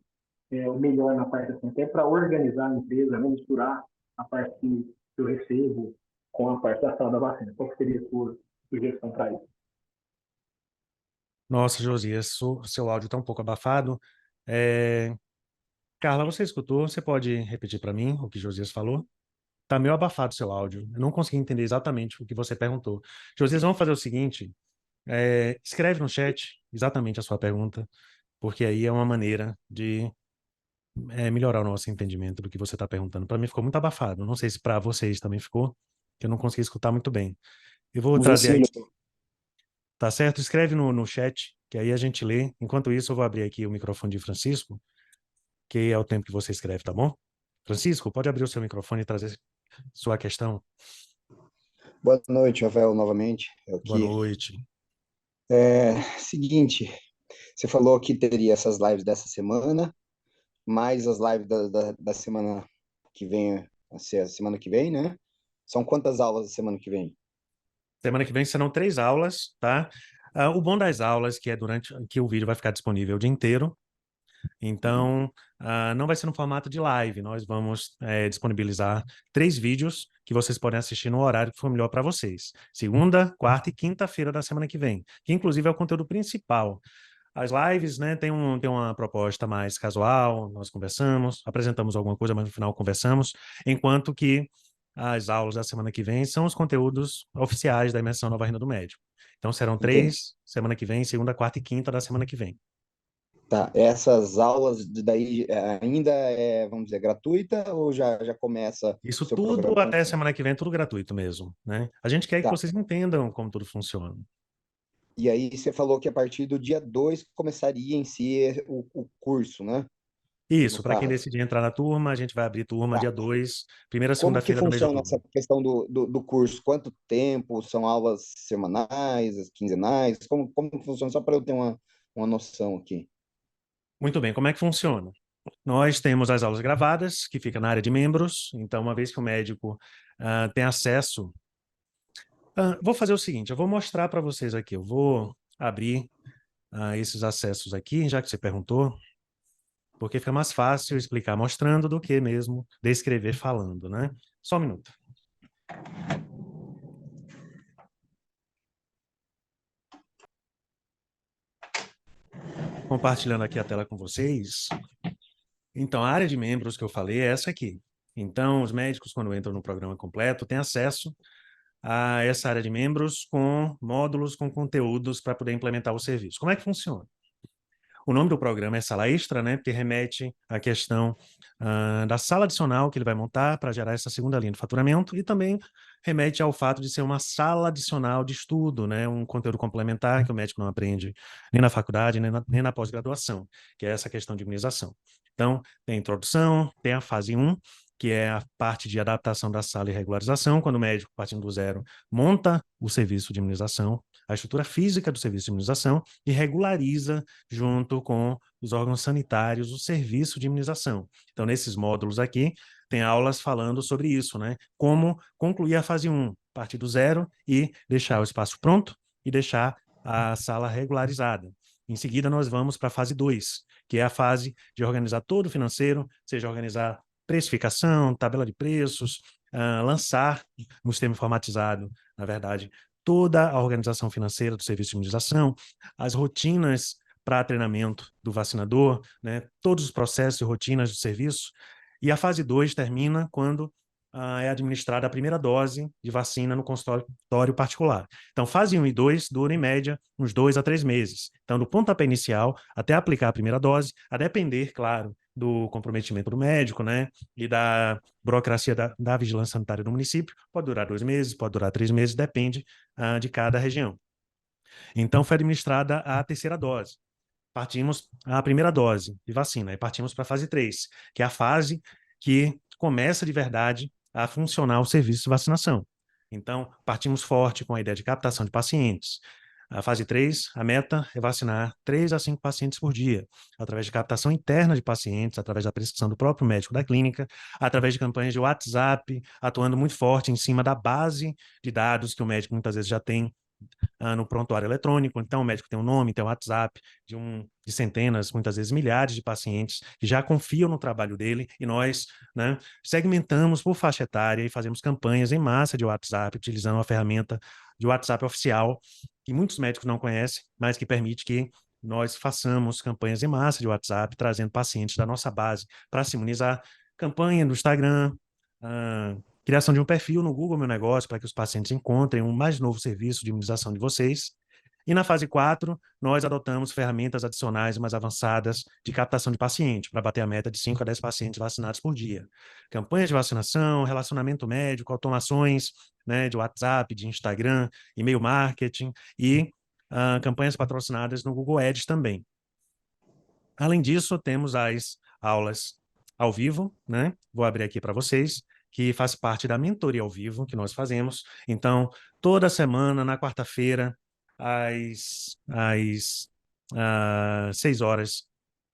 o melhor na parte assim, até para organizar a empresa, não misturar a parte que eu recebo com a parte da sala da vacina. Qual seria a sua sugestão para isso? Nossa, Josias, seu áudio está um pouco abafado. Carla, você escutou? Você pode repetir para mim o que Josias falou? Está meio abafado o seu áudio. Eu não consegui entender exatamente o que você perguntou. Josias, vamos fazer o seguinte: escreve no chat exatamente a sua pergunta, porque aí é uma maneira de melhorar o nosso entendimento do que você está perguntando. Para mim ficou muito abafado. Não sei se para vocês também ficou, que eu não consegui escutar muito bem. Eu vou Vamos ver trazer se aqui, melhorou. tá certo? Escreve no chat, que aí a gente lê. Enquanto isso, eu vou abrir aqui o microfone de Francisco, que é o tempo que você escreve, tá bom? Francisco, pode abrir o seu microfone e trazer sua questão. Boa noite, Rafael, novamente. Eu Boa aqui. noite. Seguinte, você falou que teria essas lives dessa semana, mais as lives da semana que vem, a semana que vem, né? São quantas aulas da semana que vem? Semana que vem serão 3 aulas, tá? O bom das aulas que é durante que o vídeo vai ficar disponível o dia inteiro. Então, não vai ser no formato de live. Nós vamos disponibilizar 3 vídeos que vocês podem assistir no horário que for melhor para vocês. Segunda, quarta e quinta-feira da semana que vem, que inclusive é o conteúdo principal. As lives, né, tem uma proposta mais casual, nós conversamos, apresentamos alguma coisa, mas no final conversamos, enquanto que as aulas da semana que vem são os conteúdos oficiais da imersão Nova Renda do Médico. Então, serão Entendi. 3 semana que vem, segunda, quarta e quinta da semana que vem. Tá, essas aulas daí ainda vamos dizer, gratuita ou já começa o Isso seu tudo programa até completo? semana que vem, tudo gratuito mesmo, né? A gente quer que Tá. vocês entendam como tudo funciona. E aí você falou que a partir do dia 2 começaria em si o curso, né? No Isso, para quem caso. decidir entrar na turma, a gente vai abrir turma Tá. dia 2, primeira Como que segunda-feira do mês de funciona outubro. essa questão do curso? Quanto tempo? São aulas semanais, quinzenais? Como que funciona? Só para eu ter uma noção aqui. Muito bem, como é que funciona? Nós temos as aulas gravadas, que fica na área de membros, então uma vez que o médico tem acesso. Vou fazer o seguinte, eu vou mostrar para vocês aqui, eu vou abrir esses acessos aqui, já que você perguntou, porque fica mais fácil explicar mostrando do que mesmo descrever falando, né? Só um minuto. Compartilhando aqui a tela com vocês. Então, a área de membros que eu falei é essa aqui. Então, os médicos, quando entram no programa completo, têm acesso a essa área de membros com módulos, com conteúdos para poder implementar o serviço. Como é que funciona? O nome do programa é Sala Extra, né? Porque remete à questão da sala adicional que ele vai montar para gerar essa segunda linha de faturamento e também remete ao fato de ser uma sala adicional de estudo, né? Um conteúdo complementar que o médico não aprende nem na faculdade, nem na pós-graduação, que é essa questão de imunização. Então, tem a introdução, tem a fase 1, que é a parte de adaptação da sala e regularização, quando o médico, partindo do zero, monta o serviço de imunização, a estrutura física do serviço de imunização e regulariza junto com os órgãos sanitários, o serviço de imunização. Então, nesses módulos aqui, tem aulas falando sobre isso, né? Como concluir a fase 1, partir do zero e deixar o espaço pronto e deixar a sala regularizada. Em seguida, nós vamos para a fase 2, que é a fase de organizar todo o financeiro, seja organizar precificação, tabela de preços, lançar no sistema informatizado, na verdade, toda a organização financeira do serviço de imunização, as rotinas para treinamento do vacinador, né, todos os processos e rotinas do serviço. E a fase 2 termina quando é administrada a primeira dose de vacina no consultório particular. Então, fase 1 e 2 duram, em média, uns 2 a 3 meses. Então, do pontapé inicial até aplicar a primeira dose, a depender, claro, do comprometimento do médico, né, e da burocracia da vigilância sanitária do município, pode durar 2 meses, pode durar 3 meses, depende de cada região. Então, foi administrada a terceira dose. Partimos a primeira dose de vacina e partimos para a fase 3, que é a fase que começa de verdade a funcionar o serviço de vacinação. Então, partimos forte com a ideia de captação de pacientes. A fase 3, a meta é vacinar 3 a 5 pacientes por dia, através de captação interna de pacientes, através da prescrição do próprio médico da clínica, através de campanhas de WhatsApp, atuando muito forte em cima da base de dados que o médico muitas vezes já tem no prontuário eletrônico. Então, o médico tem um nome, tem um WhatsApp de centenas, muitas vezes milhares de pacientes que já confiam no trabalho dele e nós, né, segmentamos por faixa etária e fazemos campanhas em massa de WhatsApp, utilizando uma ferramenta de WhatsApp oficial que muitos médicos não conhecem, mas que permite que nós façamos campanhas em massa de WhatsApp, trazendo pacientes da nossa base para se imunizar. Campanha no Instagram, criação de um perfil no Google Meu Negócio para que os pacientes encontrem um mais novo serviço de imunização de vocês. E na fase 4, nós adotamos ferramentas adicionais mais avançadas de captação de paciente, para bater a meta de 5 a 10 pacientes vacinados por dia. Campanhas de vacinação, relacionamento médico, automações, né, de WhatsApp, de Instagram, e-mail marketing e campanhas patrocinadas no Google Ads também. Além disso, temos as aulas ao vivo, né? Vou abrir aqui para vocês, que faz parte da mentoria ao vivo que nós fazemos. Então, toda semana, na quarta-feira, às 6 horas,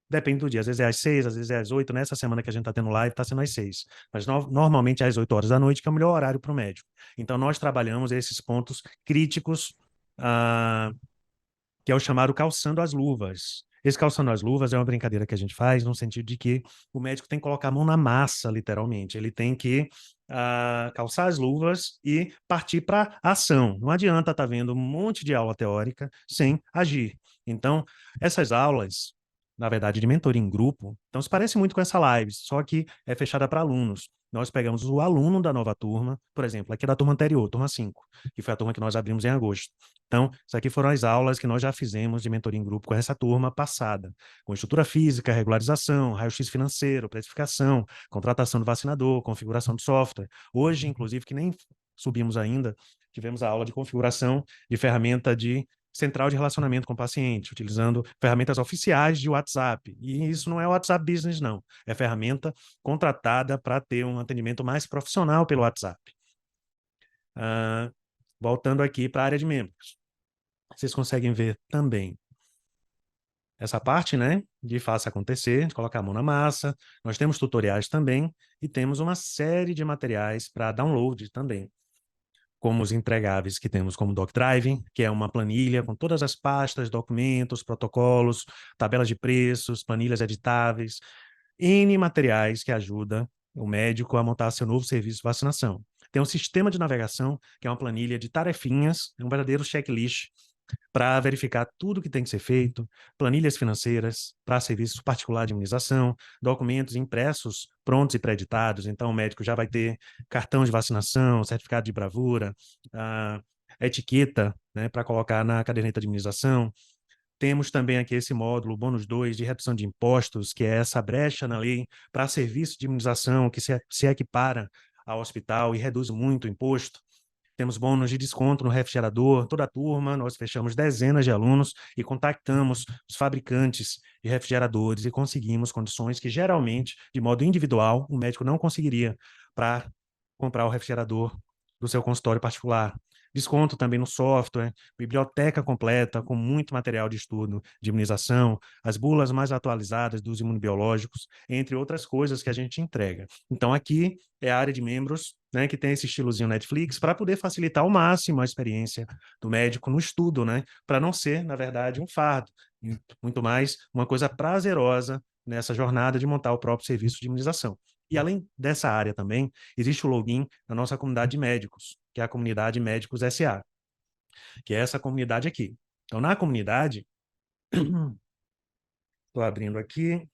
depende do dia, às vezes é às 6, às vezes é às 8. Nessa semana que a gente está tendo live, está sendo às 6. Mas normalmente é às 8 horas da noite, que é o melhor horário para o médico. Então, nós trabalhamos esses pontos críticos, que é o chamado calçando as luvas. Esse calçando as luvas é uma brincadeira que a gente faz no sentido de que o médico tem que colocar a mão na massa, literalmente. Ele tem que calçar as luvas e partir para a ação. Não adianta estar vendo um monte de aula teórica sem agir. Então, essas aulas, na verdade, de mentoria em grupo, então se parece muito com essa live, só que é fechada para alunos. nós pegamos o aluno da nova turma, por exemplo, aqui da turma anterior, turma 5, que foi a turma que nós abrimos em agosto. Então, isso aqui foram as aulas que nós já fizemos de mentoria em grupo com essa turma passada, com estrutura física, regularização, raio-x financeiro, precificação, contratação do vacinador, configuração do software. Hoje, inclusive, que nem subimos ainda, tivemos a aula de configuração de ferramenta de central de relacionamento com o paciente, utilizando ferramentas oficiais de WhatsApp. E isso não é WhatsApp Business, não. É ferramenta contratada para ter um atendimento mais profissional pelo WhatsApp. Voltando aqui para a área de membros. Vocês conseguem ver também essa parte, né, de faça acontecer, de colocar a mão na massa. Nós temos tutoriais também e temos uma série de materiais para download também, como os entregáveis que temos como DocDrive, que é uma planilha com todas as pastas, documentos, protocolos, tabelas de preços, planilhas editáveis, N materiais que ajudam o médico a montar seu novo serviço de vacinação. Tem um sistema de navegação, que é uma planilha de tarefinhas, é um verdadeiro checklist para verificar tudo que tem que ser feito, planilhas financeiras para serviço particular de imunização, documentos impressos, prontos e pré-editados. Então, o médico já vai ter cartão de vacinação, certificado de bravura, a etiqueta, né, para colocar na caderneta de imunização. Temos também aqui esse módulo, bônus 2, de redução de impostos, que é essa brecha na lei para serviço de imunização que se equipara ao hospital e reduz muito o imposto. Temos bônus de desconto no refrigerador, toda a turma, nós fechamos dezenas de alunos e contactamos os fabricantes de refrigeradores e conseguimos condições que geralmente, de modo individual, o médico não conseguiria para comprar o refrigerador do seu consultório particular. Desconto também no software, biblioteca completa com muito material de estudo de imunização, as bulas mais atualizadas dos imunobiológicos, entre outras coisas que a gente entrega. Então, aqui é a área de membros, né, que tem esse estilozinho Netflix, para poder facilitar ao máximo a experiência do médico no estudo, né, para não ser, na verdade, um fardo, muito mais uma coisa prazerosa nessa jornada de montar o próprio serviço de imunização. E além dessa área também, existe o login na nossa comunidade de médicos, que é a comunidade Médicos SA, que é essa comunidade aqui. Então, na comunidade, estou abrindo aqui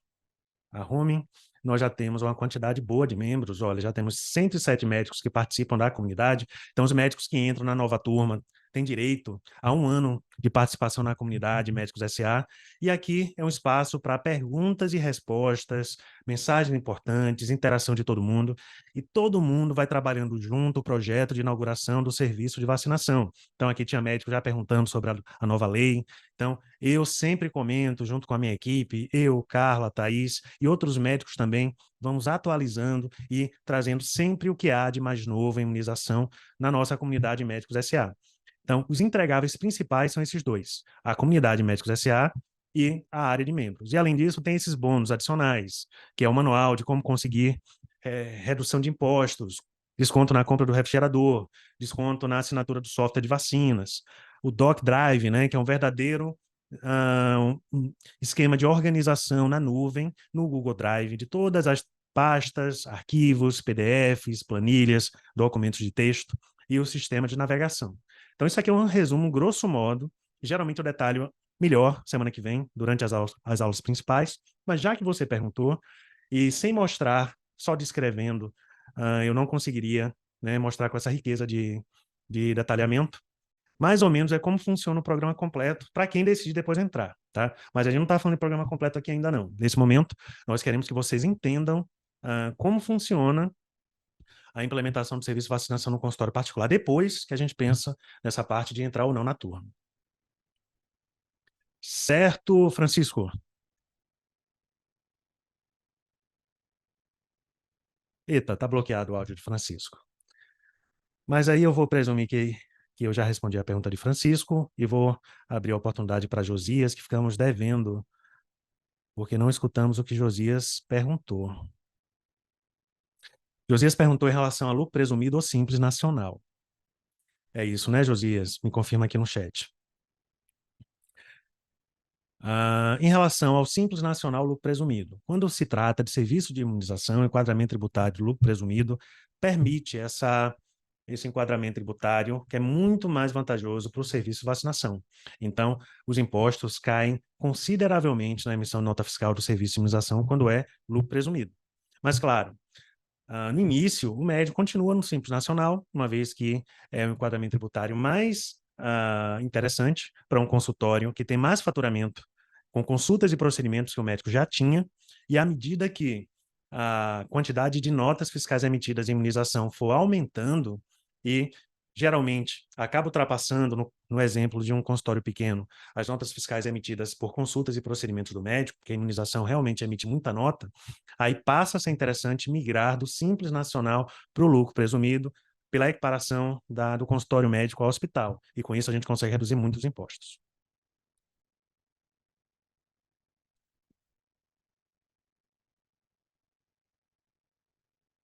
a home, nós já temos uma quantidade boa de membros. Olha, já temos 107 médicos que participam da comunidade. Então, os médicos que entram na nova turma têm direito a 1 ano de participação na comunidade Médicos SA. E aqui é um espaço para perguntas e respostas, mensagens importantes, interação de todo mundo. E todo mundo vai trabalhando junto o projeto de inauguração do serviço de vacinação. Então, aqui tinha médico já perguntando sobre a nova lei. Então, eu sempre comento, junto com a minha equipe, eu, Carla, Thaís e outros médicos também, vamos atualizando e trazendo sempre o que há de mais novo em imunização na nossa comunidade Médicos SA. Então, os entregáveis principais são esses dois, a comunidade Médicos SA e a área de membros. E, além disso, tem esses bônus adicionais, que é o manual de como conseguir redução de impostos, desconto na compra do refrigerador, desconto na assinatura do software de vacinas, o DocDrive, né, que é um verdadeiro um esquema de organização na nuvem, no Google Drive, de todas as pastas, arquivos, PDFs, planilhas, documentos de texto e o sistema de navegação. Então, isso aqui é um resumo, grosso modo, geralmente eu detalho melhor semana que vem, durante as aulas principais, mas já que você perguntou, e sem mostrar, só descrevendo, eu não conseguiria, né, mostrar com essa riqueza de detalhamento. Mais ou menos é como funciona o programa completo para quem decide depois entrar, tá? Mas a gente não está falando de programa completo aqui ainda não. Nesse momento, nós queremos que vocês entendam como funciona a implementação do serviço de vacinação no consultório particular, depois que a gente pensa nessa parte de entrar ou não na turma. Certo, Francisco? Eita, tá bloqueado o áudio de Francisco. Mas aí eu vou presumir que eu já respondi a pergunta de Francisco e vou abrir a oportunidade para Josias, que ficamos devendo, porque não escutamos o que Josias perguntou. Josias perguntou em relação a lucro presumido ou simples nacional. É isso, né, Josias? Me confirma aqui no chat. Em relação ao Simples Nacional Lucro Presumido, quando se trata de serviço de imunização, enquadramento tributário de lucro presumido permite esse enquadramento tributário, que é muito mais vantajoso para o serviço de vacinação. Então, os impostos caem consideravelmente na emissão de nota fiscal do serviço de imunização quando é lucro presumido. Mas, claro, No início, o médico continua no Simples Nacional, uma vez que é o enquadramento tributário mais interessante para um consultório que tem mais faturamento, com consultas e procedimentos que o médico já tinha, e à medida que a quantidade de notas fiscais emitidas em imunização for aumentando, e geralmente acaba ultrapassando, no exemplo de um consultório pequeno, as notas fiscais emitidas por consultas e procedimentos do médico, porque a imunização realmente emite muita nota, aí passa a ser interessante migrar do Simples Nacional para o lucro presumido, pela equiparação do consultório médico ao hospital. E com isso a gente consegue reduzir muito os impostos.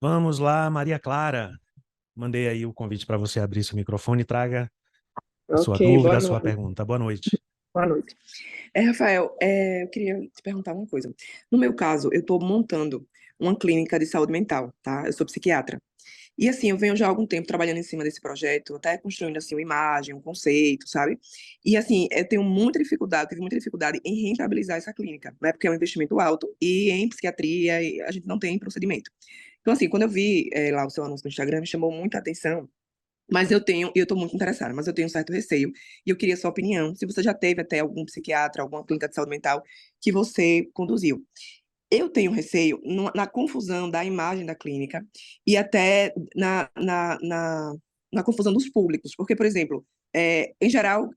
Vamos lá, Maria Clara. Mandei aí o convite para você abrir seu microfone e traga a sua Ok, dúvida, boa a sua noite. pergunta. Boa noite. Boa noite. Rafael, eu queria te perguntar uma coisa. No meu caso, eu estou montando uma clínica de saúde mental, tá? Eu sou psiquiatra. E assim, eu venho já há algum tempo trabalhando em cima desse projeto, até construindo assim uma imagem, um conceito, sabe? E assim, eu tenho muita dificuldade, tive muita dificuldade em rentabilizar essa clínica, né? Porque é um investimento alto e em psiquiatria a gente não tem procedimento. Então assim, quando eu vi lá o seu anúncio no Instagram, me chamou muita atenção. Mas eu estou muito interessada, mas eu tenho um certo receio. E eu queria sua opinião, se você já teve até algum psiquiatra, alguma clínica de saúde mental que você conduziu. Eu tenho receio na confusão da imagem da clínica e até na confusão dos públicos. Porque, por exemplo, em geral,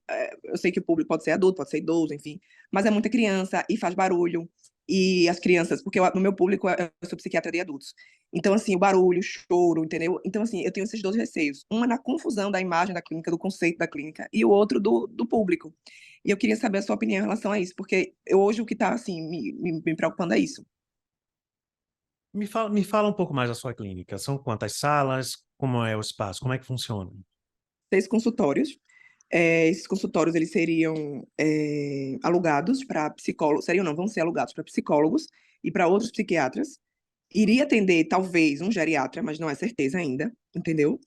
eu sei que o público pode ser adulto, pode ser idoso, enfim, mas é muita criança e faz barulho. E as crianças, porque no meu público eu sou psiquiatra de adultos. Então, assim, o barulho, o choro, entendeu? Então, assim, eu tenho esses dois receios. Uma na confusão da imagem da clínica, do conceito da clínica, e o outro do público. E eu queria saber a sua opinião em relação a isso, porque hoje o que está, assim, me preocupando é isso. Me fala um pouco mais da sua clínica. São quantas salas? Como é o espaço? Como é que funciona? 6 consultórios. Esses consultórios, eles seriam alugados para psicólogos, seriam não, vão ser alugados para psicólogos e para outros psiquiatras. Iria atender, talvez, um geriatra, mas não é certeza ainda, entendeu?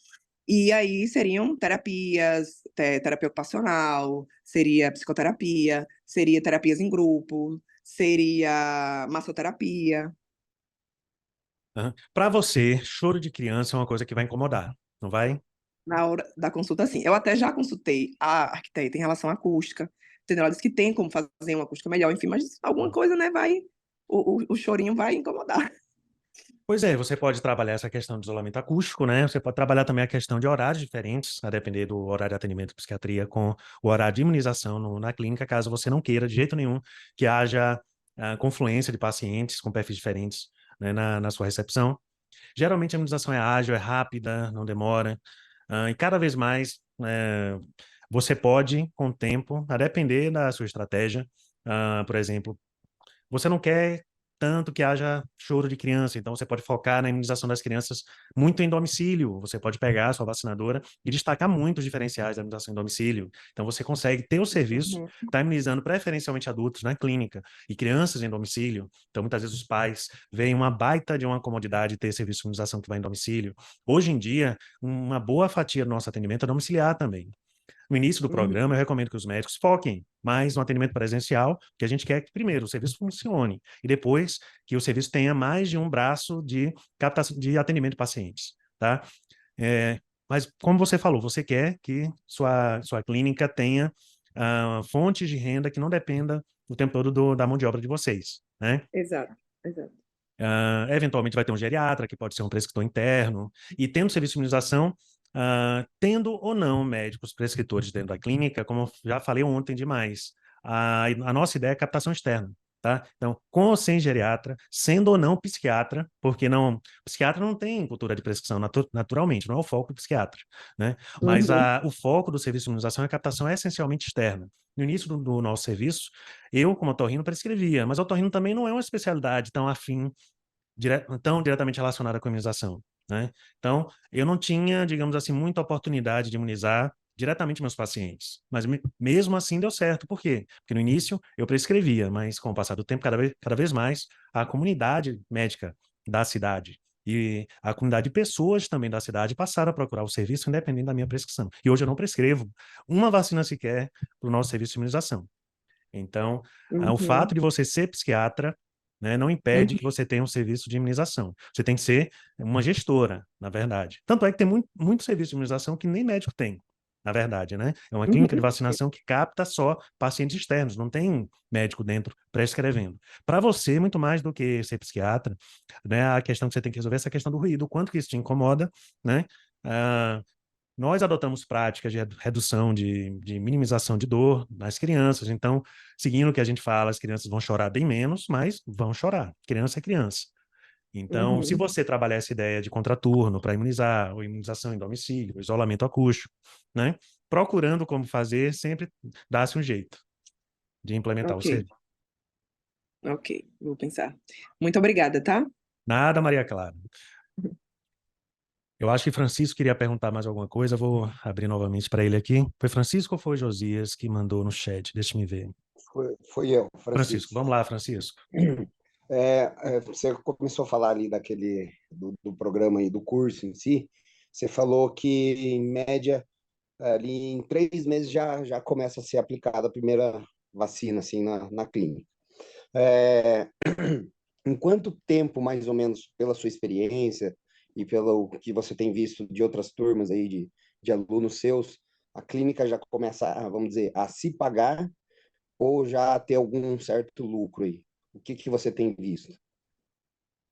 E aí seriam terapias, terapia ocupacional, seria psicoterapia, seria terapias em grupo, seria massoterapia. Para você, choro de criança é uma coisa que vai incomodar, não vai? Na hora da consulta, sim. Eu até já consultei a arquiteta em relação à acústica, entendeu? Ela disse que tem como fazer uma acústica melhor, enfim, mas alguma coisa, né, o chorinho vai incomodar. Pois é, você pode trabalhar essa questão de isolamento acústico, né? Você pode trabalhar também a questão de horários diferentes, a depender do horário de atendimento de psiquiatria com o horário de imunização na clínica, caso você não queira de jeito nenhum que haja confluência de pacientes com perfis diferentes, né, na sua recepção. Geralmente a imunização é ágil, é rápida, não demora, e cada vez mais você pode, com o tempo, a depender da sua estratégia, por exemplo, você não quer tanto que haja choro de criança, então você pode focar na imunização das crianças muito em domicílio. Você pode pegar a sua vacinadora e destacar muito os diferenciais da imunização em domicílio. Então você consegue ter o serviço, Uhum. está imunizando preferencialmente adultos na clínica e crianças em domicílio. Então muitas vezes os pais veem uma baita de uma comodidade ter serviço de imunização que vai em domicílio. Hoje em dia, uma boa fatia do nosso atendimento é domiciliar também. No início do Uhum. programa, eu recomendo que os médicos foquem mais no atendimento presencial, que a gente quer que, primeiro, o serviço funcione, e depois que o serviço tenha mais de um braço de captação, de atendimento de pacientes, tá? Mas, como você falou, você quer que sua clínica tenha fontes de renda que não dependa o tempo todo da mão de obra de vocês, né? Exato, exato. Eventualmente vai ter um geriatra, que pode ser um prescritor interno, e tendo serviço de imunização, tendo ou não médicos prescritores dentro da clínica, como eu já falei ontem demais, a nossa ideia é captação externa, tá? Então, com ou sem geriatra, sendo ou não psiquiatra, porque psiquiatra não tem cultura de prescrição naturalmente, não é o foco do psiquiatra, né? Mas Uhum. o foco do serviço de imunização é a captação essencialmente externa. No início do nosso serviço, eu, como otorrino, prescrevia, mas otorrino também não é uma especialidade tão afim tão diretamente relacionada com a imunização, né? Então, eu não tinha, digamos assim, muita oportunidade de imunizar diretamente meus pacientes, mas mesmo assim deu certo. Por quê? Porque no início eu prescrevia, mas com o passar do tempo, cada vez mais, a comunidade médica da cidade e a comunidade de pessoas também da cidade passaram a procurar o serviço independente da minha prescrição. E hoje eu não prescrevo uma vacina sequer para o nosso serviço de imunização. Então, o Uhum. fato de você ser psiquiatra né? Não impede que você tenha um serviço de imunização. Você tem que ser uma gestora, na verdade. Tanto é que tem muito serviço de imunização que nem médico tem, na verdade, né? É uma clínica de vacinação que capta só pacientes externos, não tem médico dentro prescrevendo. Para você, muito mais do que ser psiquiatra, né? A questão que você tem que resolver é essa questão do ruído, o quanto que isso te incomoda, né? Nós adotamos práticas de redução de minimização de dor nas crianças. Então, seguindo o que a gente fala, as crianças vão chorar bem menos, mas vão chorar. Criança é criança. Então, se você trabalhar essa ideia de contraturno para imunizar, ou imunização em domicílio, isolamento acústico, né? Procurando como fazer, sempre dá-se um jeito de implementar o Ok, serviço. ok, vou pensar. Muito obrigada, tá? Nada, Maria Clara. Eu acho que Francisco queria perguntar mais alguma coisa, vou abrir novamente para ele aqui. Foi Francisco ou foi Josias que mandou no chat? Deixa me ver. Foi eu, Francisco, Francisco. vamos lá, Francisco. Você começou a falar ali do programa e do curso em si. Você falou que, em média, ali em 3 meses já começa a ser aplicada a primeira vacina, assim, na clínica. É, em quanto tempo, mais ou menos, pela sua experiência e pelo que você tem visto de outras turmas aí de alunos seus, a clínica já começa, vamos dizer, a se pagar ou já ter algum certo lucro aí? O que você tem visto?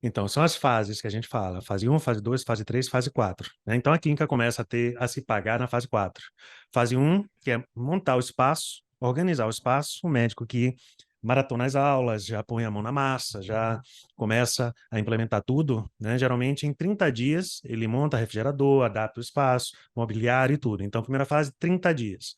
Então, são as fases que a gente fala: fase 1, fase 2, fase 3, fase 4. Né? Então, a clínica começa a se pagar na fase 4. Fase 1, que é montar o espaço, organizar o espaço, o médico que maratona as aulas, já põe a mão na massa, já começa a implementar tudo, né? Geralmente, em 30 dias, ele monta refrigerador, adapta o espaço, mobiliário e tudo. Então, primeira fase, 30 dias.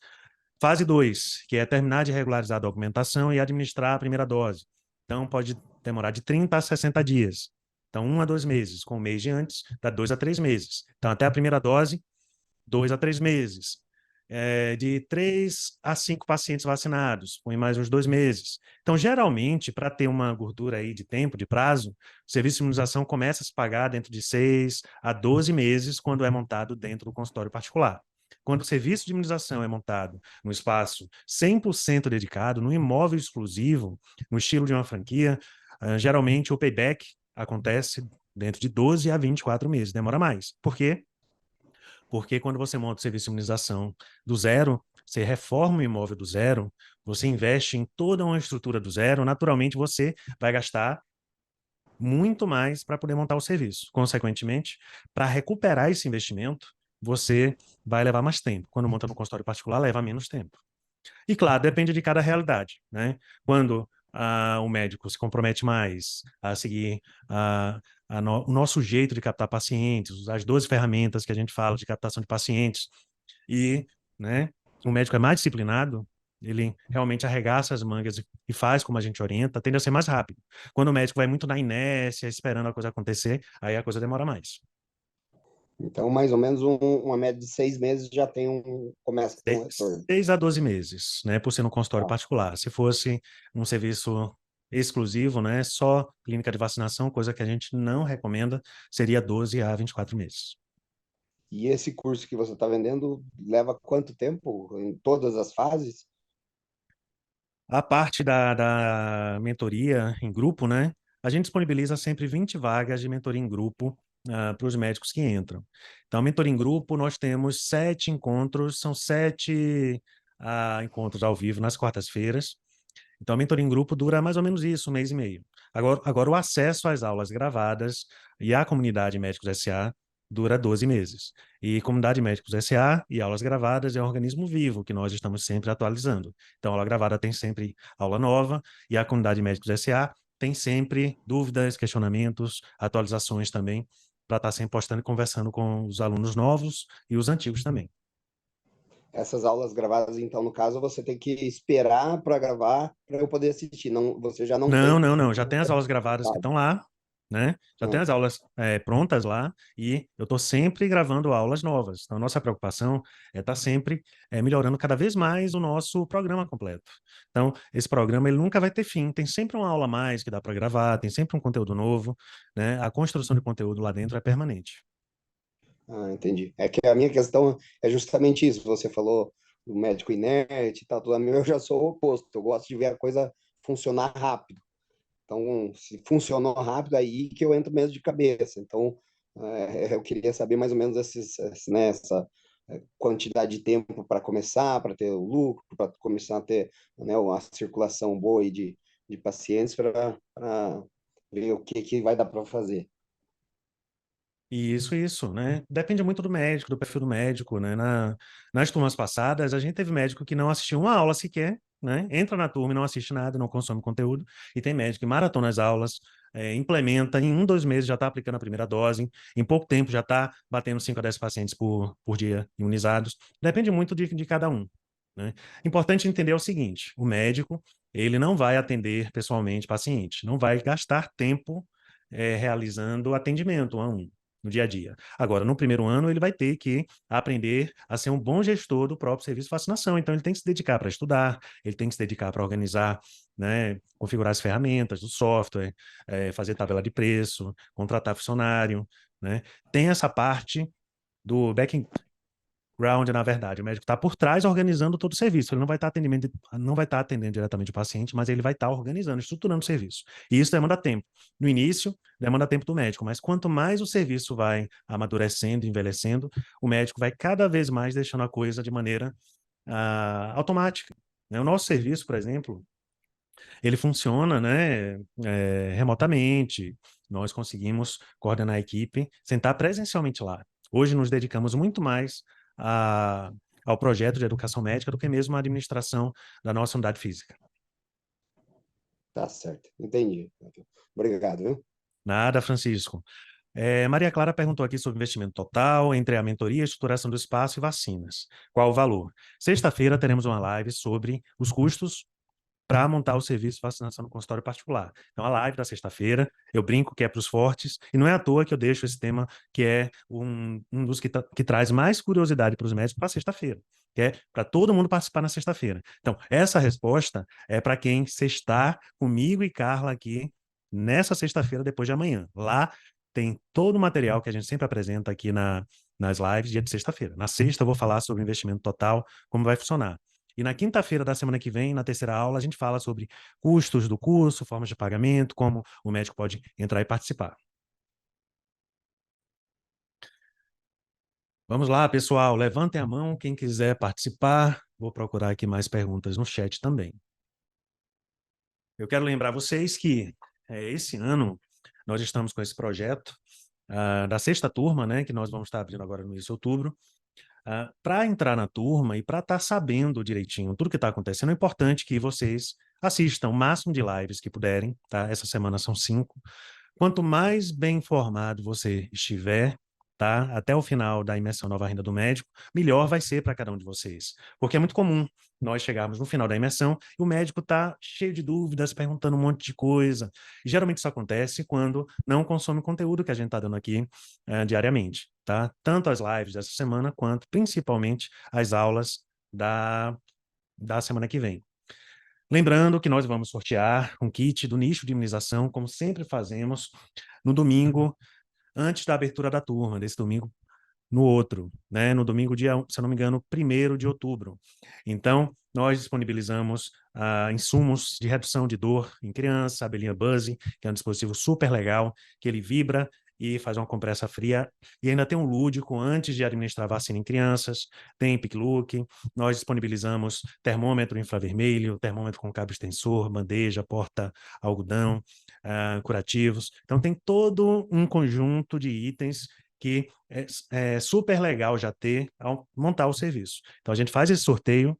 Fase 2, que é terminar de regularizar a documentação e administrar a primeira dose. Então, pode demorar de 30 a 60 dias. Então, 1 a 2 meses. Com um mês de antes, dá 2 a 3 meses. Então, até a primeira dose, 2 a 3 meses. De 3 a 5 pacientes vacinados, põe mais uns 2 meses. Então, geralmente, para ter uma gordura aí de tempo, de prazo, o serviço de imunização começa a se pagar dentro de 6 a 12 meses, quando é montado dentro do consultório particular. Quando o serviço de imunização é montado num espaço 100% dedicado, num imóvel exclusivo, no estilo de uma franquia, geralmente o payback acontece dentro de 12 a 24 meses, demora mais. Por quê? Porque quando você monta o serviço de imunização do zero, você reforma o imóvel do zero, você investe em toda uma estrutura do zero, naturalmente você vai gastar muito mais para poder montar o serviço. Consequentemente, para recuperar esse investimento, você vai levar mais tempo. Quando monta no consultório particular, leva menos tempo. E, claro, depende de cada realidade, né? Quando o médico se compromete mais a seguir o nosso jeito de captar pacientes, as 12 ferramentas que a gente fala de captação de pacientes, e, né, o médico é mais disciplinado, ele realmente arregaça as mangas e faz como a gente orienta, tende a ser mais rápido. Quando o médico vai muito na inércia, esperando a coisa acontecer, aí a coisa demora mais. Então, mais ou menos uma média de 6 meses já começa a ter um retorno. 6 a 12 meses, né, por ser no consultório particular. Se fosse um serviço exclusivo, né, só clínica de vacinação, coisa que a gente não recomenda, seria 12 a 24 meses. E esse curso que você está vendendo leva quanto tempo em todas as fases? A parte da mentoria em grupo, né, a gente disponibiliza sempre 20 vagas de mentoria em grupo para os médicos que entram. Então, mentoria em grupo, nós temos 7 encontros, são 7 encontros ao vivo nas quartas-feiras. Então, a mentoria em grupo dura mais ou menos isso, 1 mês e meio. Agora, o acesso às aulas gravadas e à comunidade Médicos SA dura 12 meses. E comunidade Médicos SA e aulas gravadas é um organismo vivo que nós estamos sempre atualizando. Então, a aula gravada tem sempre aula nova e a comunidade Médicos SA tem sempre dúvidas, questionamentos, atualizações também, para estar sempre postando e conversando com os alunos novos e os antigos também. Essas aulas gravadas, então, no caso, você tem que esperar para gravar para eu poder assistir. Não, você já não tem. Não. Já tem as aulas gravadas que estão lá, né? Já tem as aulas prontas lá e eu estou sempre gravando aulas novas. Então, nossa preocupação é estar sempre melhorando cada vez mais o nosso programa completo. Então, esse programa ele nunca vai ter fim. Tem sempre uma aula a mais que dá para gravar, tem sempre um conteúdo novo, né? A construção de conteúdo lá dentro é permanente. Entendi. É que a minha questão é justamente isso. Você falou do médico inerte e tal, tudo. Eu já sou o oposto. Eu gosto de ver a coisa funcionar rápido. Então, se funcionou rápido, aí que eu entro mesmo de cabeça. Então, eu queria saber mais ou menos né, essa quantidade de tempo para começar, para ter o lucro, para começar a ter, né, uma circulação boa aí de pacientes para ver o que vai dar para fazer. Isso, né? Depende muito do médico, do perfil do médico, né? Nas turmas passadas, a gente teve médico que não assistiu uma aula sequer, né? Entra na turma e não assiste nada, não consome conteúdo, e tem médico que maratona as aulas, implementa, em 1, 2 meses já está aplicando a primeira dose, em pouco tempo já está batendo 5 a 10 pacientes por dia imunizados. Depende muito de cada um, né? Importante entender o seguinte: o médico, ele não vai atender pessoalmente paciente, não vai gastar tempo realizando atendimento 1 a 1 no dia a dia. Agora, no primeiro ano, ele vai ter que aprender a ser um bom gestor do próprio serviço de vacinação. Então, ele tem que se dedicar para estudar, ele tem que se dedicar para organizar, né, configurar as ferramentas do software, fazer tabela de preço, contratar funcionário, né? Tem essa parte do background, na verdade. O médico está por trás organizando todo o serviço. Ele não vai estar atendendo diretamente o paciente, mas ele vai estar organizando, estruturando o serviço. E isso demanda tempo. No início, demanda tempo do médico, mas quanto mais o serviço vai amadurecendo, envelhecendo, o médico vai cada vez mais deixando a coisa de maneira automática, né? O nosso serviço, por exemplo, ele funciona, né, remotamente. Nós conseguimos coordenar a equipe, sentar presencialmente lá. Hoje nos dedicamos muito mais a, ao projeto de educação médica do que mesmo à administração da nossa unidade física. Tá certo, entendi. Obrigado, viu? Nada, Francisco. Maria Clara perguntou aqui sobre investimento total entre a mentoria, estruturação do espaço e vacinas. Qual o valor? Sexta-feira teremos uma live sobre os custos para montar o serviço de vacinação no consultório particular. Então, a live da sexta-feira, eu brinco que é para os fortes, e não é à toa que eu deixo esse tema, que é um dos que traz mais curiosidade para os médicos, para sexta-feira, que é para todo mundo participar na sexta-feira. Então, essa resposta é para quem está comigo e Carla aqui nessa sexta-feira, depois de amanhã. Lá tem todo o material que a gente sempre apresenta aqui nas lives, dia de sexta-feira. Na sexta, eu vou falar sobre investimento total, como vai funcionar. E na quinta-feira da semana que vem, na terceira aula, a gente fala sobre custos do curso, formas de pagamento, como o médico pode entrar e participar. Vamos lá, pessoal, levantem a mão quem quiser participar. Vou procurar aqui mais perguntas no chat também. Eu quero lembrar vocês que esse ano nós estamos com esse projeto da sexta turma, né, que nós vamos estar abrindo agora no início de outubro. Para entrar na turma e para estar sabendo direitinho tudo que está acontecendo, é importante que vocês assistam o máximo de lives que puderem, tá? Essa semana são 5. Quanto mais bem informado você estiver, tá? Até o final da imersão Nova Renda do Médico, melhor vai ser para cada um de vocês. Porque é muito comum nós chegarmos no final da imersão e o médico está cheio de dúvidas, perguntando um monte de coisa. E geralmente isso acontece quando não consome o conteúdo que a gente está dando aqui diariamente, tá? Tanto as lives dessa semana, quanto principalmente as aulas da semana que vem. Lembrando que nós vamos sortear um kit do nicho de imunização, como sempre fazemos, no domingo, antes da abertura da turma, desse domingo no outro, né? No domingo, dia, se eu não me engano, 1º de outubro. Então, nós disponibilizamos insumos de redução de dor em criança, a abelhinha Buzz, que é um dispositivo super legal, que ele vibra e faz uma compressa fria, e ainda tem um lúdico antes de administrar vacina em crianças, tem pick-look, nós disponibilizamos termômetro infravermelho, termômetro com cabo extensor, bandeja, porta-algodão, curativos. Então, tem todo um conjunto de itens que é super legal já ter ao montar o serviço. Então, a gente faz esse sorteio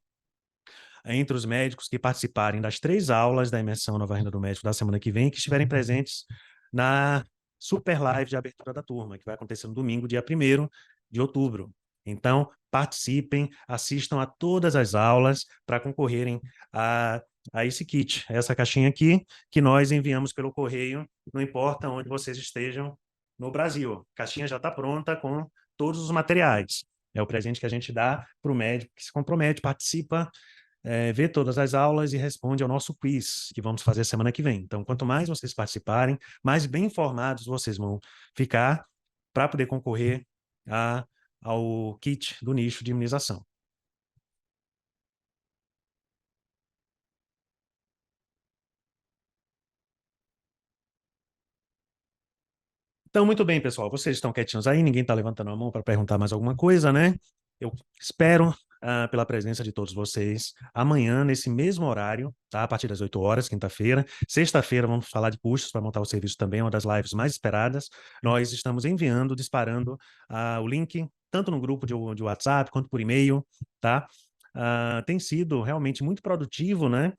entre os médicos que participarem das 3 aulas da imersão Nova Renda do Médico da semana que vem, que estiverem presentes na super live de abertura da turma, que vai acontecer no domingo, dia 1º de outubro. Então, participem, assistam a todas as aulas para concorrerem a esse kit, essa caixinha aqui, que nós enviamos pelo correio, não importa onde vocês estejam no Brasil. A caixinha já está pronta com todos os materiais. É o presente que a gente dá para o médico que se compromete, participa, vê todas as aulas e responde ao nosso quiz, que vamos fazer semana que vem. Então, quanto mais vocês participarem, mais bem informados vocês vão ficar para poder concorrer ao kit do nicho de imunização. Então, muito bem, pessoal. Vocês estão quietinhos aí, ninguém está levantando a mão para perguntar mais alguma coisa, né? Eu espero pela presença de todos vocês amanhã, nesse mesmo horário, tá? A partir das 8 horas, quinta-feira. Sexta-feira, vamos falar de custos para montar o serviço também, uma das lives mais esperadas. Nós estamos enviando, disparando o link, tanto no grupo de WhatsApp quanto por e-mail, tá? Tem sido realmente muito produtivo, né?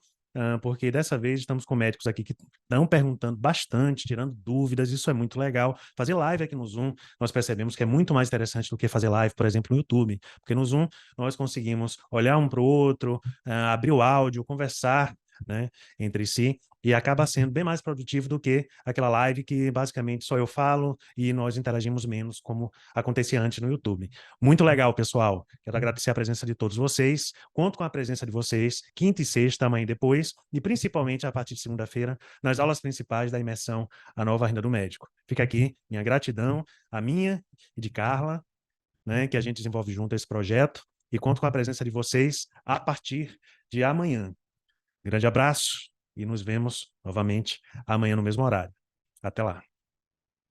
Porque dessa vez estamos com médicos aqui que estão perguntando bastante, tirando dúvidas, isso é muito legal. Fazer live aqui no Zoom, nós percebemos que é muito mais interessante do que fazer live, por exemplo, no YouTube, porque no Zoom nós conseguimos olhar um para o outro, abrir o áudio, conversar, né, entre si, e acaba sendo bem mais produtivo do que aquela live que basicamente só eu falo e nós interagimos menos, como acontecia antes no YouTube. Muito legal, pessoal. Quero agradecer a presença de todos vocês. Conto com a presença de vocês quinta e sexta, amanhã e depois, e principalmente a partir de segunda-feira, nas aulas principais da imersão A Nova Renda do Médico. Fica aqui minha gratidão, a minha e de Carla, né, que a gente desenvolve junto esse projeto, e conto com a presença de vocês a partir de amanhã. Grande abraço e nos vemos novamente amanhã no mesmo horário. Até lá.